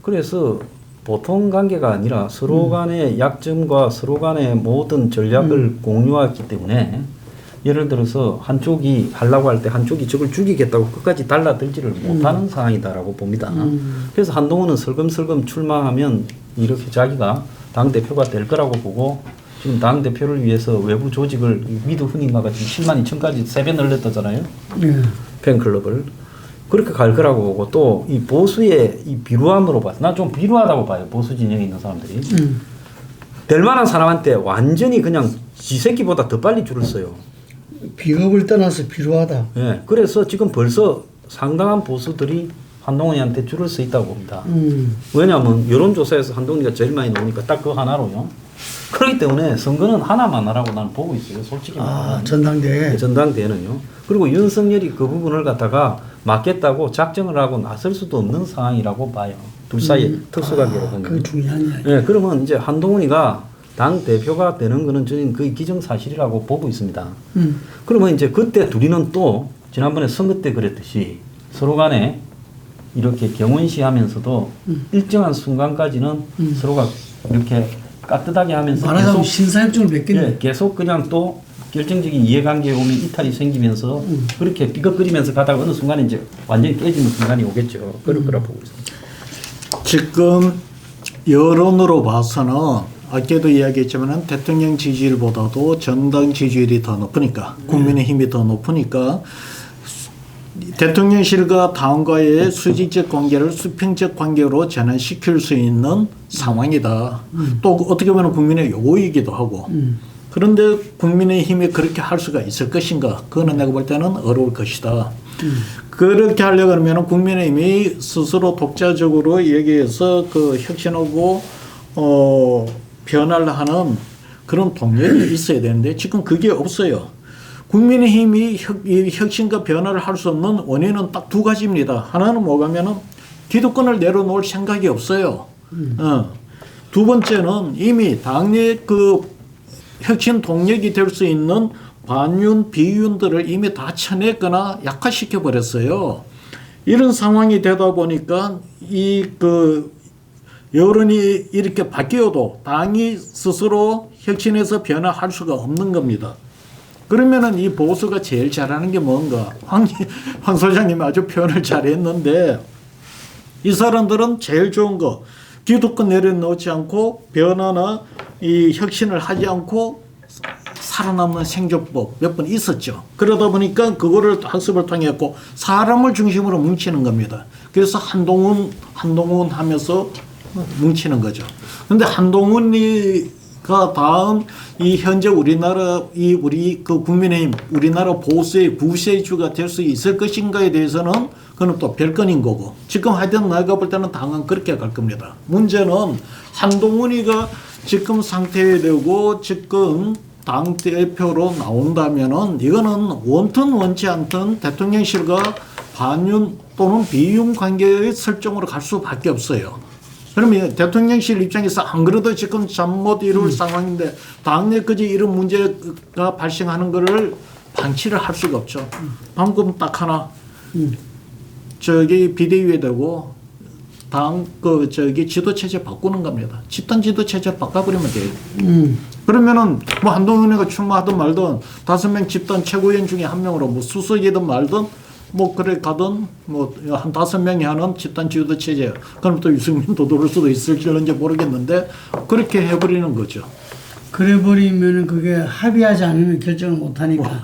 Speaker 3: 그래서 보통 관계가 아니라 서로 간의 약점과 서로 간의 모든 전략을 공유하기 때문에 예를 들어서 한쪽이 하려고 할 때 한쪽이 적을 죽이겠다고 끝까지 달라들지를 못하는 상황이다라고 봅니다. 그래서 한동훈은 슬금슬금 출마하면 이렇게 자기가 당대표가 될 거라고 보고 지금 당대표를 위해서 외부 조직을 미드 훈인가가 지금 7만 2천까지 3배 늘렸다잖아요. 팬클럽을. 그렇게 갈 거라고 보고 또 이 보수의 이 비루함으로 봐서 난 좀 비루하다고 봐요. 보수 진영에 있는 사람들이. 될 만한 사람한테 완전히 그냥 지 새끼보다 더 빨리 줄을 서요.
Speaker 1: 비겁을 떠나서 비루하다.
Speaker 3: 예. 그래서 지금 벌써 상당한 보수들이 한동훈이한테 줄을 서 있다고 봅니다. 왜냐하면 여론조사에서 한동훈이가 제일 많이 나오니까 딱 그 하나로요. 그렇기 때문에 선거는 하나만 하라고 나는 보고 있어요. 솔직히 말하면.
Speaker 1: 전당대회.
Speaker 3: 네, 전당대회는요. 그리고 윤석열이 그 부분을 갖다가 막겠다고 작정을 하고 나설 수도 없는 상황이라고 봐요. 둘 사이에 특수관계로 보면.
Speaker 1: 그게 중요한 이야기.
Speaker 3: 네, 그러면 이제 한동훈이가 당 대표가 되는 거는 저는 거의 기정사실이라고 보고 있습니다. 그러면 이제 그때 둘이는 또 지난번에 선거 때 그랬듯이 서로 간에 이렇게 경원시하면서도 일정한 순간까지는 서로가 이렇게 깍듯하게 하면서
Speaker 1: 말하자면 신사협정을 맺겠네.
Speaker 3: 예, 계속 그냥 또 결정적인 이해관계에 오면 이탈이 생기면서 그렇게 삐걱거리면서 가다가 어느 순간에 이제 완전히 깨지는 순간이 오겠죠. 그럴 거라 보고 있습니다.
Speaker 4: 지금 여론으로 봐서는 아까도 이야기했지만 대통령 지지율보다도 정당 지지율이 더 높으니까 국민의힘이 더 높으니까 대통령실과 당과의 수직적 관계를 수평적 관계로 전환시킬 수 있는 상황이다. 또 어떻게 보면 국민의 요구이기도 하고. 그런데 국민의힘이 그렇게 할 수가 있을 것인가? 그거는 내가 볼 때는 어려울 것이다. 그렇게 하려고 하면 국민의힘이 스스로 독자적으로 여기에서 그 혁신하고 변화를 하는 그런 동력이 있어야 되는데 지금 그게 없어요. 국민의힘이 혁신과 변화를 할 수 없는 원인은 딱 두 가지입니다. 하나는 뭐냐면은 기득권을 내려놓을 생각이 없어요. 두 번째는 이미 당내 그 혁신 동력이 될 수 있는 반윤, 비윤들을 이미 다 쳐냈거나 약화시켜 버렸어요. 이런 상황이 되다 보니까 이 그 여론이 이렇게 바뀌어도 당이 스스로 혁신해서 변화할 수가 없는 겁니다. 그러면은 이 보수가 제일 잘하는 게 뭔가? 황 소장님이 아주 표현을 잘했는데 이 사람들은 제일 좋은 거 기득권 내려놓지 않고 변화나 이 혁신을 하지 않고 살아남는 생존법 몇 번 있었죠. 그러다 보니까 그거를 학습을 통했고 사람을 중심으로 뭉치는 겁니다. 그래서 한동훈 하면서 뭉치는 거죠. 그런데 한동훈이 그 다음 이 현재 우리나라 우리 그 국민의힘 우리나라 보수의 구세주가 될 수 있을 것인가에 대해서는 그건 또 별건인 거고 지금 하여튼 내가 볼 때는 당은 그렇게 갈 겁니다. 문제는 한동훈이가 지금 상태에 되고 지금 당 대표로 나온다면은 이거는 원튼 원치 않든 대통령실과 반윤 또는 비윤 관계의 설정으로 갈 수밖에 없어요. 그러면 대통령실 입장에서 안 그래도 지금 잠 못 이룰 상황인데 당내까지 이런 문제가 발생하는 거를 방치를 할 수가 없죠. 방금 딱 하나 저기 비대위에 되고 당 지도 체제 바꾸는 겁니다. 집단 지도 체제 바꿔버리면 돼요. 그러면은 뭐 한동훈이가 출마하든 말든 5명 집단 최고위원 중에 한 명으로 뭐 수석이든 말든 뭐 그래 가든 뭐 한 5명이 하는 집단 지도 체제. 그럼 또 유승민도 들을 수도 있을지 모르겠는데 그렇게 해버리는 거죠.
Speaker 1: 그래 버리면은 그게 합의하지 않으면 결정을 못 하니까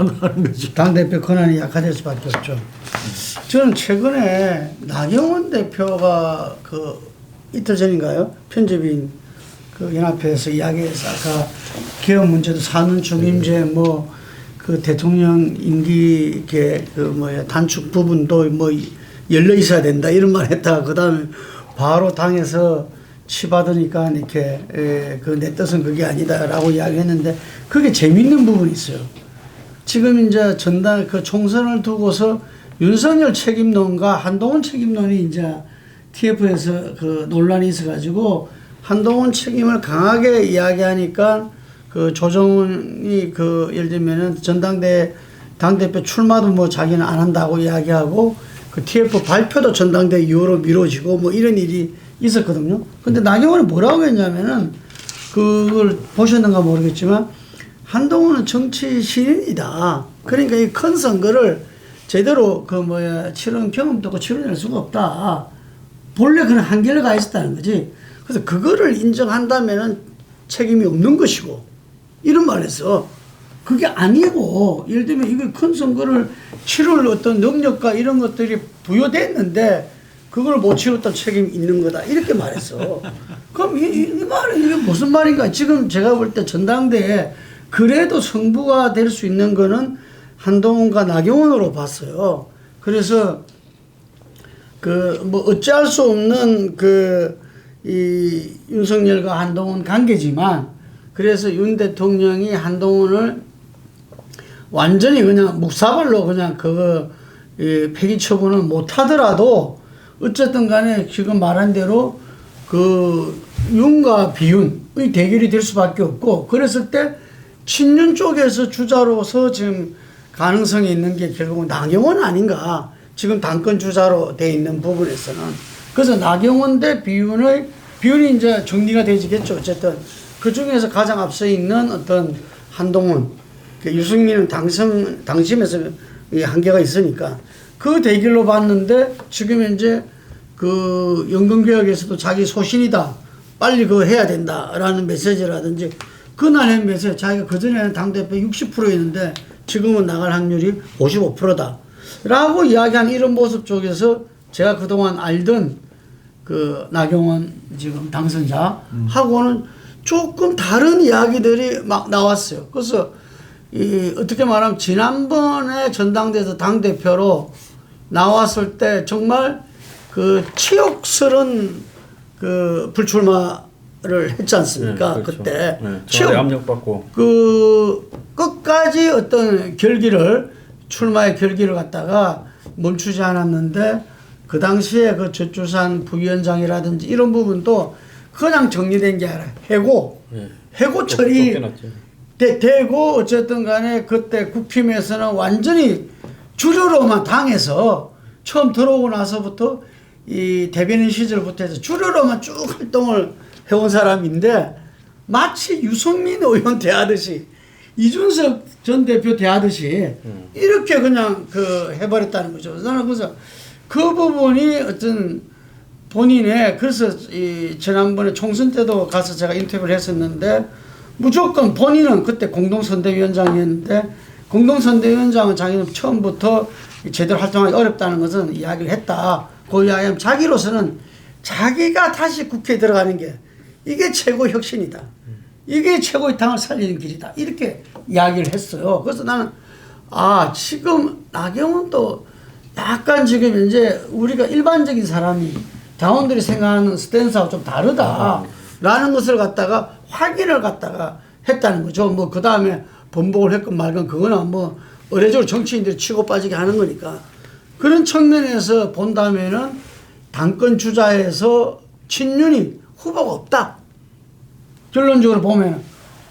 Speaker 1: 당 대표 권한이 약화될 수밖에 없죠. 저는 최근에 나경원 대표가 그 이틀 전인가요? 편집인 그 연합회에서 이야기해서 아까 개헌 문제도 사는 중임제 뭐 그 대통령 임기 단축 부분도 뭐 열려 있어야 된다 이런 말 했다가 그 다음에 바로 당에서 치받으니까 이렇게 그 내 뜻은 그게 아니다라고 이야기했는데 그게 재밌는 부분이 있어요. 지금 이제 전당 그 총선을 두고서 윤석열 책임론과 한동훈 책임론이 이제 TF에서 그 논란이 있어가지고 한동훈 책임을 강하게 이야기하니까 그 조정훈이 그 예를 들면은 전당대 당대표 출마도 뭐 자기는 안 한다고 이야기하고 그 TF 발표도 전당대 이후로 미뤄지고 뭐 이런 일이 있었거든요. 근데 나경원은 뭐라고 했냐면은 그걸 보셨는가 모르겠지만 한동훈은 정치 신인이다. 그러니까 이 큰 선거를 제대로 치른 경험도 없고 치러낼 수가 없다. 본래 그런 한계를 가 있었다는 거지. 그래서 그거를 인정한다면은 책임이 없는 것이고 이런 말을 했어. 그게 아니고 예를 들면 이거 큰 선거를 치를 어떤 능력과 이런 것들이 부여됐는데 그걸 못 치렀다 책임이 있는 거다 이렇게 말했어. 그럼 이 말은 이게 무슨 말인가? 지금 제가 볼 때 전당대에 그래도 승부가 될 수 있는 거는 한동훈과 나경원으로 봤어요. 그래서 그 뭐 어찌할 수 없는 이 윤석열과 한동훈 관계지만 그래서 윤 대통령이 한동훈을 완전히 그냥 묵사발로 그냥 폐기 처분을 못 하더라도 어쨌든 간에 지금 말한 대로 그 윤과 비윤의 대결이 될 수밖에 없고 그랬을 때 친윤 쪽에서 주자로서 지금 가능성이 있는 게 결국은 나경원 아닌가. 지금 당권 주자로 돼 있는 부분에서는. 그래서 나경원 대 비윤이 이제 정리가 되지겠죠. 어쨌든 그 중에서 가장 앞서 있는 어떤 한동훈, 유승민은 당심에서 한계가 있으니까 그 대결로 봤는데 지금 현재 그 연금개혁에서도 자기 소신이다. 빨리 그거 해야 된다라는 메시지라든지 그날의 메시지 자기가 그전에는 당대표 60%였는데 지금은 나갈 확률이 55%다. 라고 이야기한 이런 모습 쪽에서 제가 그동안 알던 그 나경원 지금 당선자하고는 조금 다른 이야기들이 막 나왔어요. 그래서 어떻게 말하면 지난번에 전당대에서 당대표로 나왔을 때 정말 그 치욕스런 그 불출마를 했지 않습니까?
Speaker 3: 네, 그렇죠.
Speaker 4: 그때.
Speaker 3: 네, 청와대 압력받고.
Speaker 1: 그 끝까지 어떤 출마의 결기를 갖다가 멈추지 않았는데 그 당시에 그 저출산 부위원장이라든지 이런 부분도 그냥 정리된 게 아니라 해고 처리 되고 어쨌든 간에 그때 국힘에서는 완전히 주류로만 당해서 처음 들어오고 나서부터 이 대변인 시절부터 해서 주류로만 쭉 활동을 해온 사람인데 마치 유승민 의원 대하듯이 이준석 전 대표 대하듯이 이렇게 그냥 해버렸다는 거죠. 저는 그래서 그 부분이 어떤 본인의 그래서 지난번에 총선 때도 가서 제가 인터뷰를 했었는데 무조건 본인은 그때 공동선대위원장이었는데 공동선대위원장은 자기는 처음부터 제대로 활동하기 어렵다는 것은 이야기를 했다. 그 이야기하면 자기로서는 자기가 다시 국회에 들어가는 게 이게 최고 혁신이다. 이게 최고의 당을 살리는 길이다. 이렇게 이야기를 했어요. 그래서 나는 지금 나경원도 약간 지금 이제 우리가 일반적인 사람이 당원들이 생각하는 스탠스하고 좀 다르다라는 것을 갖다가 확인을 갖다가 했다는 거죠. 뭐 그 다음에 번복을 했건 말건 그거는 뭐 의례적으로 정치인들이 치고 빠지게 하는 거니까 그런 측면에서 본다면은 당권 주자에서 친윤이 후보가 없다. 결론적으로 보면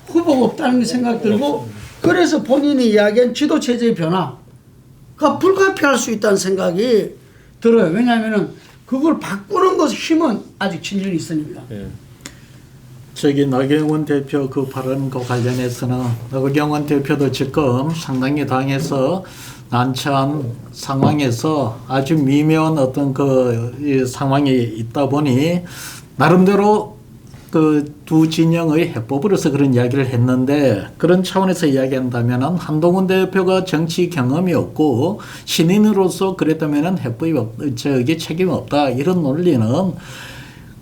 Speaker 1: 후보가 없다는 게 생각 들고 그래서 본인이 이야기한 지도 체제의 변화가 불가피할 수 있다는 생각이 들어요. 왜냐하면은 그걸 바꾸는 것 힘은 아직 친윤이 있으니까.
Speaker 4: 저기 나경원 대표 그 발언과 관련해서는 나경원 대표도 지금 상당히 당에서 난처한 상황에서 아주 미묘한 어떤 이 상황이 있다 보니 나름대로 그 두 진영의 해법으로서 그런 이야기를 했는데 그런 차원에서 이야기한다면은 한동훈 대표가 정치 경험이 없고 신인으로서 그랬다면은 해법이 책임이 없다 이런 논리는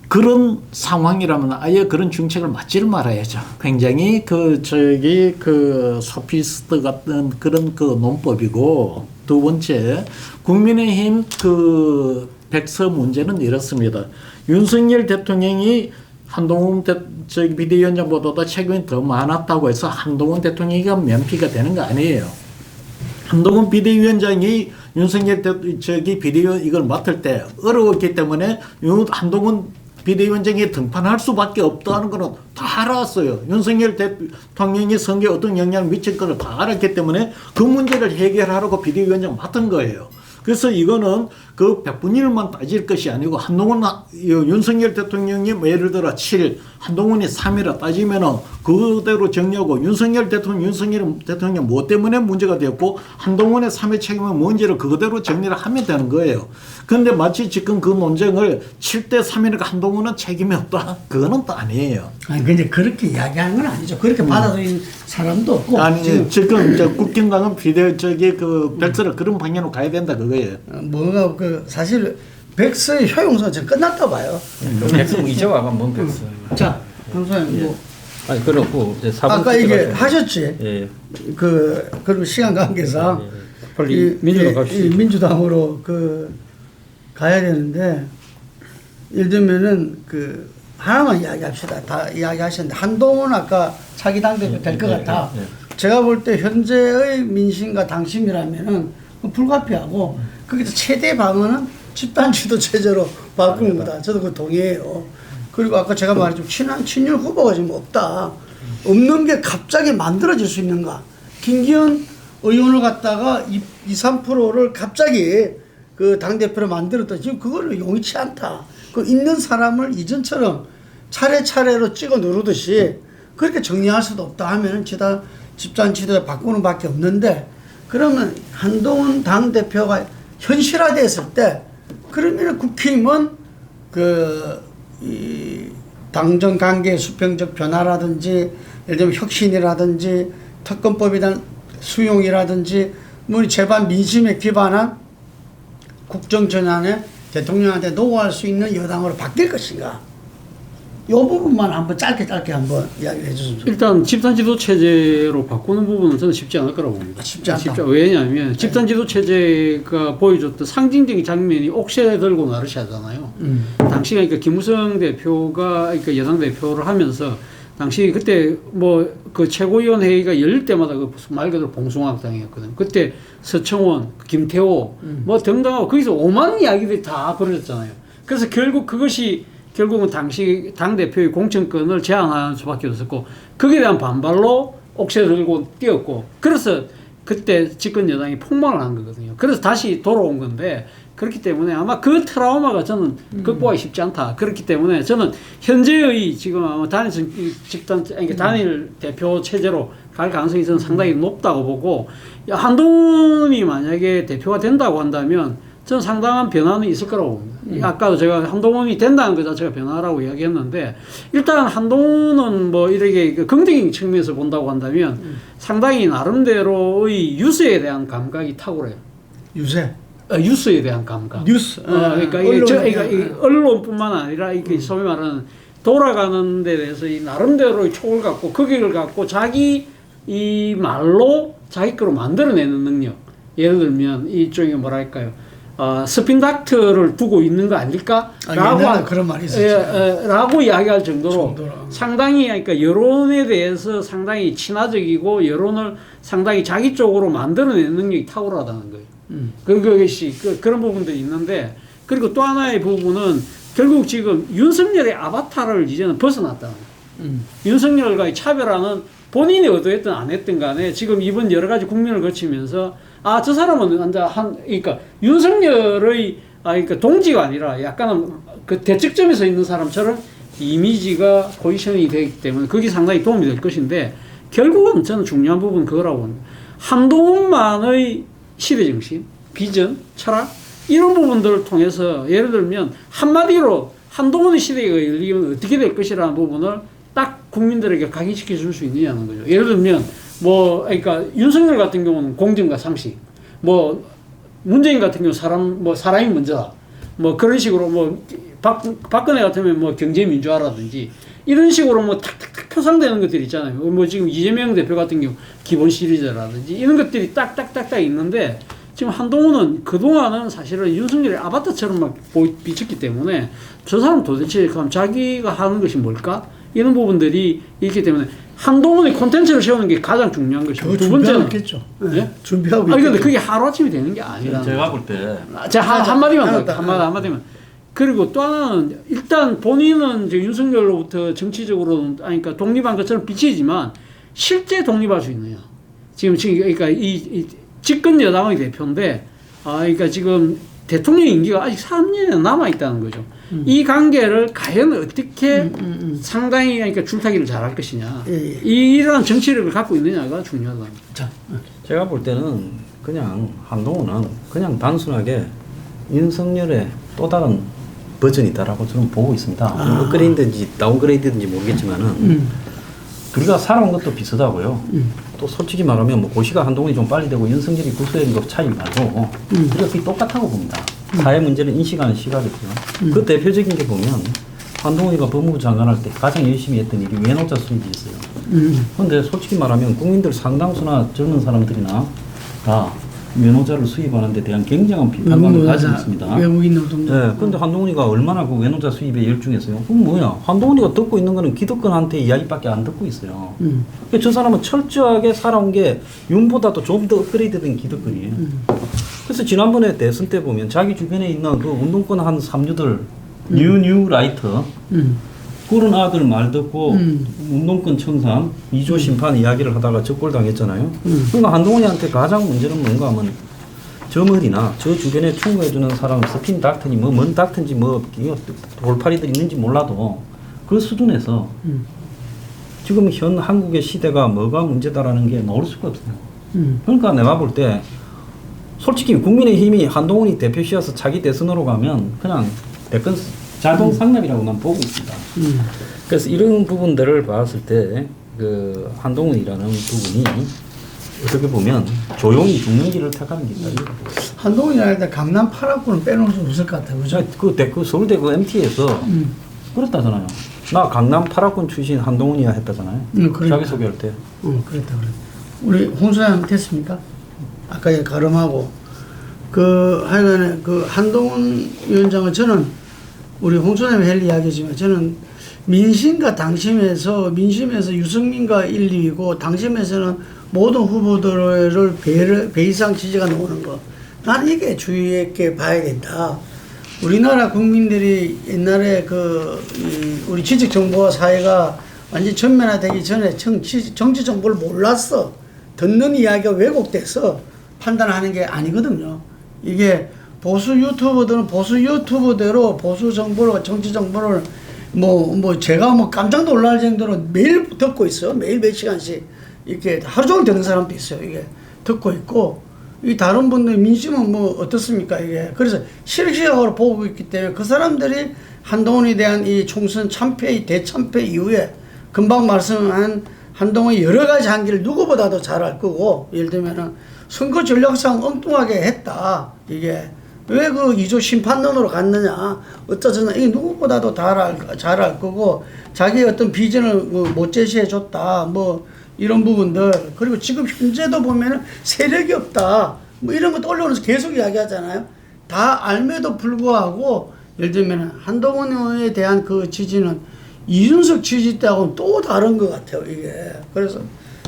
Speaker 4: 그런 상황이라면 아예 그런 정책을 맞지를 말아야죠. 굉장히 소피스트 같은 그런 논법이고 두 번째 국민의힘 백서 문제는 이렇습니다. 윤석열 대통령이 한동훈 비대위원장보다 책임이 더 많았다고 해서 한동훈 대통령이 면피가 되는 거 아니에요. 한동훈 비대위원장이 윤석열 비대위원 이걸 맡을 때 어려웠기 때문에 한동훈 비대위원장이 등판할 수밖에 없다는 거는 다 알았어요. 윤석열 대통령이 선거에 어떤 영향을 미칠 것을 다 알았기 때문에 그 문제를 해결하라고 비대위원장 맡은 거예요. 그래서 이거는 그 100분의 1만 따질 것이 아니고 윤석열 대통령이 예를 들어 7, 한동훈이 3이라 따지면은 그대로 정리하고 윤석열 대통령 뭐 때문에 문제가 되었고 한동훈의 3의 책임은 뭔지를 그대로 정리를 하면 되는 거예요. 그런데 마치 지금 그 논쟁을 7대 3이니까 한동훈은 책임이 없다. 그거는 또 아니에요.
Speaker 1: 아니 근데 그렇게 이야기하는 건 아니죠. 그렇게 받아들인 사람도 없고.
Speaker 4: 아니 지금 국힘당은 백서를 그런 방향으로 가야 된다 그거예요.
Speaker 1: 뭐가 사실 백서의 효용성은 지금 끝났다 봐요.
Speaker 3: 백서 이제 와가 뭔 백서?
Speaker 1: 자, 강소영 뭐
Speaker 3: 아니 그렇고 이제
Speaker 1: 아까 이게 하셨지.
Speaker 3: 예.
Speaker 1: 그리고 시간 관계상
Speaker 2: 빨리 민주당 갑시다.
Speaker 1: 이 민주당으로 가야 되는데 예를 들면은 하나만 이야기합시다. 다 이야기하셨는데 한동훈 아까 차기 당대표 될 것 같아. 제가 볼 때 현재의 민심과 당심이라면은 불가피하고 거기서 최대 방어는 집단 지도 체제로 바꾸는 거다. 저도 그거 동의해요. 그리고 아까 제가 말했지만 친윤 후보가 지금 없다. 없는 게 갑자기 만들어질 수 있는가? 김기현 의원을 갖다가 3%를 갑자기 당대표로 만들었다. 지금 그거는 용이치 않다. 있는 사람을 이전처럼 차례차례로 찍어 누르듯이 그렇게 정리할 수도 없다 하면 집단 지도에 바꾸는 밖에 없는데 그러면 한동훈 당대표가 현실화됐을 때 그러면 국힘은 이 당정 관계의 수평적 변화라든지 예를 들면 혁신이라든지 특검법에 대한 수용이라든지 뭐 제반 민심에 기반한 국정 전환에 대통령한테 노고할 수 있는 여당으로 바뀔 것인가? 이 부분만 한번 짧게 한번 이야기를 해주시면 좋겠습니다.
Speaker 2: 일단 집단 지도 체제로 바꾸는 부분은 저는 쉽지 않을 거라고 봅니다.
Speaker 1: 쉽지 않다.
Speaker 2: 왜냐하면 집단 지도 체제가 보여줬던 상징적인 장면이 옥새 들고 나르시 하잖아요. 당시 그러니까 김무성 대표가 여당 대표를 하면서 당시 그때 최고위원 회의가 열릴 때마다 말 그대로 봉숭아학당이었거든. 그때 서청원, 김태호 등등하고 거기서 오만 이야기들이 다 벌어졌잖아요. 그래서 결국은 당시 당대표의 공천권을 제한하는 수밖에 없었고 거기에 대한 반발로 옥새 들고 뛰었고 그래서 그때 집권 여당이 폭망을 한 거거든요. 그래서 다시 돌아온 건데 그렇기 때문에 아마 그 트라우마가 저는 극복하기 쉽지 않다. 그렇기 때문에 저는 현재의 지금 아마 단일 대표 체제로 갈 가능성이 저는 상당히 높다고 보고 한동훈이 만약에 대표가 된다고 한다면 저는 상당한 변화는 있을 거라고 봅니다. 아까도 제가 한동훈이 된다는 것 자체가 변화라고 이야기했는데 일단 한동훈은 이렇게 긍정적인 측면에서 본다고 한다면 상당히 나름대로의 유세에 대한 감각이 탁월해요.
Speaker 1: 유세에
Speaker 2: 대한 감각.
Speaker 1: 뉴스.
Speaker 2: 그러니까 언론뿐만 아니라 이게 소위 말하는 돌아가는 데 대해서 이 나름대로의 촉을 갖고 거기를 갖고 자기 이 말로 자기 거로 만들어내는 능력. 예를 들면 이쪽에 뭐랄까요? 스핀닥터를 두고 있는 거 아닐까?
Speaker 1: 옛날에 그런 말이 있었죠.
Speaker 2: 라고 이야기할 정도로 상당히 그러니까 여론에 대해서 상당히 친화적이고 여론을 상당히 자기 쪽으로 만들어내는 능력이 탁월하다는 거예요. 그것이 그런 부분들이 있는데 그리고 또 하나의 부분은 결국 지금 윤석열의 아바타를 이제는 벗어났다는 거예요. 윤석열과의 차별화는 본인이 의도했든 안 했든 간에 지금 이번 여러 가지 국면을 거치면서 저 사람은 그러니까 윤석열의 그러니까 동지가 아니라 약간은 그 대측점에서 있는 사람처럼 이미지가 포지션이 되기 때문에 그게 상당히 도움이 될 것인데 결국은 저는 중요한 부분은 그거라고 합니다. 한동훈만의 시대정신, 비전, 철학 이런 부분들을 통해서 예를 들면 한마디로 한동훈의 시대가 열리면 어떻게 될 것이라는 부분을 딱 국민들에게 각인시켜 줄 수 있느냐는 거죠. 예를 들면 그러니까 윤석열 같은 경우는 공정과 상식, 문재인 같은 경우 사람이 먼저다. 그런 식으로 박근혜 같으면 경제민주화라든지 이런 식으로 탁탁탁 표상되는 것들이 있잖아요. 지금 이재명 대표 같은 경우 기본 시리즈라든지 이런 것들이 딱딱딱딱 있는데 지금 한동훈은 그동안은 사실은 윤석열의 아바타처럼 막 비쳤기 때문에 저 사람 도대체 그럼 자기가 하는 것이 뭘까? 이런 부분들이 있기 때문에 한동훈의 콘텐츠를 세우는 게 가장 중요한 것이고 두 번째는
Speaker 1: 있겠죠.
Speaker 2: 예?
Speaker 1: 준비하고 있겠죠.
Speaker 2: 근데 그게 하루아침에 되는 게 아니라
Speaker 3: 제가 볼 때
Speaker 2: 제가 한마디만 그리고 또 하나는 일단 본인은 이제 윤석열로부터 정치적으로 그러니까 독립한 것처럼 비치지만 실제 독립할 수 있느냐 지금 그러니까 이 집권 여당의 대표인데 그러니까 지금 대통령 임기가 아직 3년이나 남아 있다는 거죠. 이 관계를 과연 어떻게 상당히 그러니까 줄타기를 잘할 것이냐. 이런 정치력을 갖고 있느냐가 중요하다.
Speaker 1: 자,
Speaker 3: 제가 볼 때는 그냥 한동훈은 그냥 단순하게 윤석열의 또 다른 버전이다라고 저는 보고 있습니다. 업그레이드인지 다운그레이드인지 모르겠지만은 우리가 살아온 것도 비슷하고요. 또 솔직히 말하면 고시가 한동훈이 좀 빨리 되고 윤석열이 구수된 것 차이 말고 우리가 거의 똑같다고 봅니다. 사회 문제를 인식하는 시각이고요. 그 대표적인 게 보면 한동훈이가 법무부 장관할 때 가장 열심히 했던 일이 외노자 수입이었어요. 그런데 솔직히 말하면 국민들 상당수나 젊은 사람들이나 다 외노자를 수입하는 데 대한 굉장한 비판감을 가지고 있습니다.
Speaker 1: 외국인 노동자.
Speaker 3: 네, 그런데 한동훈이가 얼마나 그 외노자 수입에 열중했어요. 그럼 뭐야? 한동훈이가 듣고 있는 거는 기득권한테 이야기밖에 안 듣고 있어요. 저 사람은 철저하게 살아온 게 윤보다도 좀 더 업그레이드된 기득권이에요. 그래서 지난번에 대선 때 보면 자기 주변에 있는 그 운동권 한 삼류들 뉴 라이터 그런 아들 말 듣고 운동권 청산 2조 심판 이야기를 하다가 적골당했잖아요. 그러니까 한동훈이한테 가장 문제는 뭔가 하면 저 머리나 저 주변에 충고해주는 사람 스핀 닥터니 뭔 닥터인지 돌팔이들 있는지 몰라도 그 수준에서 지금 현 한국의 시대가 뭐가 문제다라는 게 나올 수가 없어요. 그러니까 내가 볼 때 솔직히 국민의힘이 한동훈이 대표시여서 차기 대선으로 가면 그냥 대권 자동 상납이라고 난 보고 있습니다. 그래서 이런 부분들을 봤을 때 그 한동훈이라는 부분이 어떻게 보면 조용히 죽는 길을 택하는 길이다.
Speaker 1: 한동훈이라 일단 강남 8학군은 빼놓을 수 없을 것 같아요. 그죠?
Speaker 3: 그 서울대 그 MT에서 그랬다잖아요. 나 강남 8학군 출신 한동훈이야 했다잖아요.
Speaker 1: 그러니까.
Speaker 3: 자기소개할 때.
Speaker 1: 그랬다. 우리 홍 소장 됐습니까? 아까 가름하고 하여간에 한동훈 위원장은 저는 우리 홍 소장이 할 이야기지만 저는 민심과 당심에서 유승민과 1, 2위고 당심에서는 모든 후보들을 배 이상 지지가 나오는 거. 나는 이게 주의 있게 봐야 된다. 우리나라 국민들이 옛날에 우리 지적 정보화 사회가 완전 전면화되기 전에 정치 정보를 몰랐어. 듣는 이야기가 왜곡돼서 판단하는 게 아니거든요. 이게 보수 유튜버들은 보수 유튜브대로 보수 정보를, 정치 정보를 제가 깜짝 놀랄 정도로 매일 듣고 있어요. 매일 몇 시간씩. 이렇게 하루 종일 듣는 사람도 있어요. 이게 듣고 있고, 이 다른 분들 민심은 어떻습니까? 이게. 그래서 실시각으로 보고 있기 때문에 그 사람들이 한동훈에 대한 이 총선 대참패 이후에 금방 말씀한 한동훈이 여러 가지 한기를 누구보다도 잘 알 거고, 예를 들면은 선거 전략상 엉뚱하게 했다. 이게 왜 그 2조 심판론으로 갔느냐. 어쩌저쩌 이 누구보다도 잘 알 거고 자기의 어떤 비전을 못 제시해 줬다. 뭐 이런 부분들. 그리고 지금 현재도 보면은 세력이 없다. 뭐 이런 것도 언론에서 계속 이야기하잖아요. 다 알매도 불구하고 예를 들면 한동훈 의원에 대한 그 지지는 이준석 지지 때하고는 또 다른 것 같아요, 이게. 그래서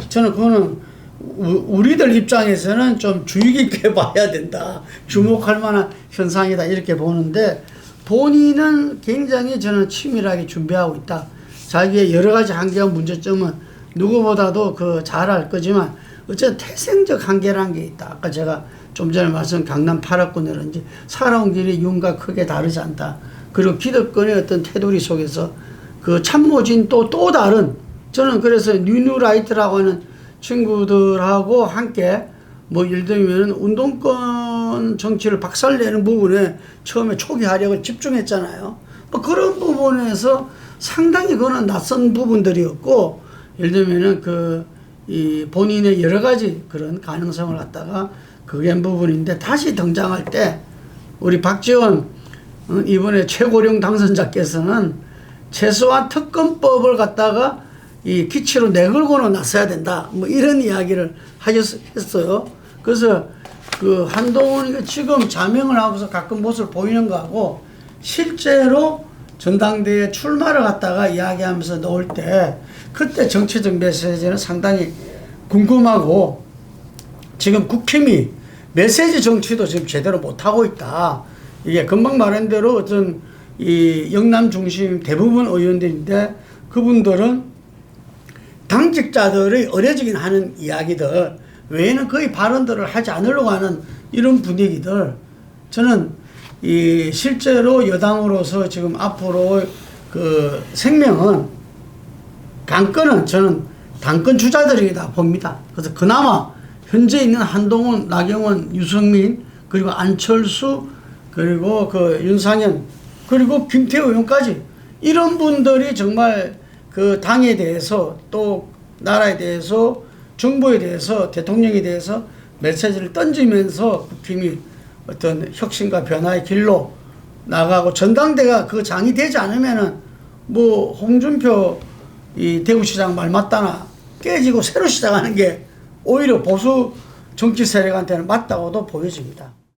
Speaker 1: 저는 그거는 우리들 입장에서는 좀 주의 깊게 봐야 된다. 주목할 만한 현상이다. 이렇게 보는데 본인은 굉장히 저는 치밀하게 준비하고 있다. 자기의 여러 가지 한계와 문제점은 누구보다도 잘 알 거지만 어쨌든 태생적 한계라는 게 있다. 아까 제가 좀 전에 말씀 강남 8학군이라든지 살아온 길이 윤과 크게 다르지 않다. 그리고 기득권의 어떤 테두리 속에서 그 참모진 또 다른 저는 그래서 뉴라이트라고 하는 친구들하고 함께 뭐 예를 들면 운동권 정치를 박살내는 부분에 처음에 초기 활약을 집중했잖아요. 뭐 그런 부분에서 상당히 그거는 낯선 부분들이었고 예를 들면은 이 본인의 여러 가지 그런 가능성을 갖다가 그게 부분인데 다시 등장할 때 우리 박지원 이번에 최고령 당선자께서는 최소한 특검법을 갖다가 이 기치로 내걸고는 나서야 된다. 뭐 이런 이야기를 했어요. 그래서 그 한동훈이 지금 자명을 하고서 가끔 모습을 보이는 거하고 실제로 전당대회 출마를 갖다가 이야기하면서 나올 때 그때 정치적 메시지는 상당히 궁금하고 지금 국힘이 메시지 정치도 지금 제대로 못하고 있다. 이게 금방 말한 대로 어떤 이 영남 중심 대부분 의원들인데 그분들은 당직자들의 어려지긴 하는 이야기들 외에는 거의 발언들을 하지 않으려고 하는 이런 분위기들 저는 이 실제로 여당으로서 지금 앞으로 그 생명은 당권은 저는 당권 주자들이다 봅니다. 그래서 그나마 현재 있는 한동훈, 나경원, 유승민 그리고 안철수 그리고 그 윤상현 그리고 김태우 의원까지 이런 분들이 정말 그 당에 대해서 또 나라에 대해서 정부에 대해서 대통령에 대해서 메시지를 던지면서 국힘이 어떤 혁신과 변화의 길로 나가고 전당대가 그 장이 되지 않으면은 뭐 홍준표 이 대구시장 말 맞다나 깨지고 새로 시작하는 게 오히려 보수 정치 세력한테는 맞다고도 보여집니다.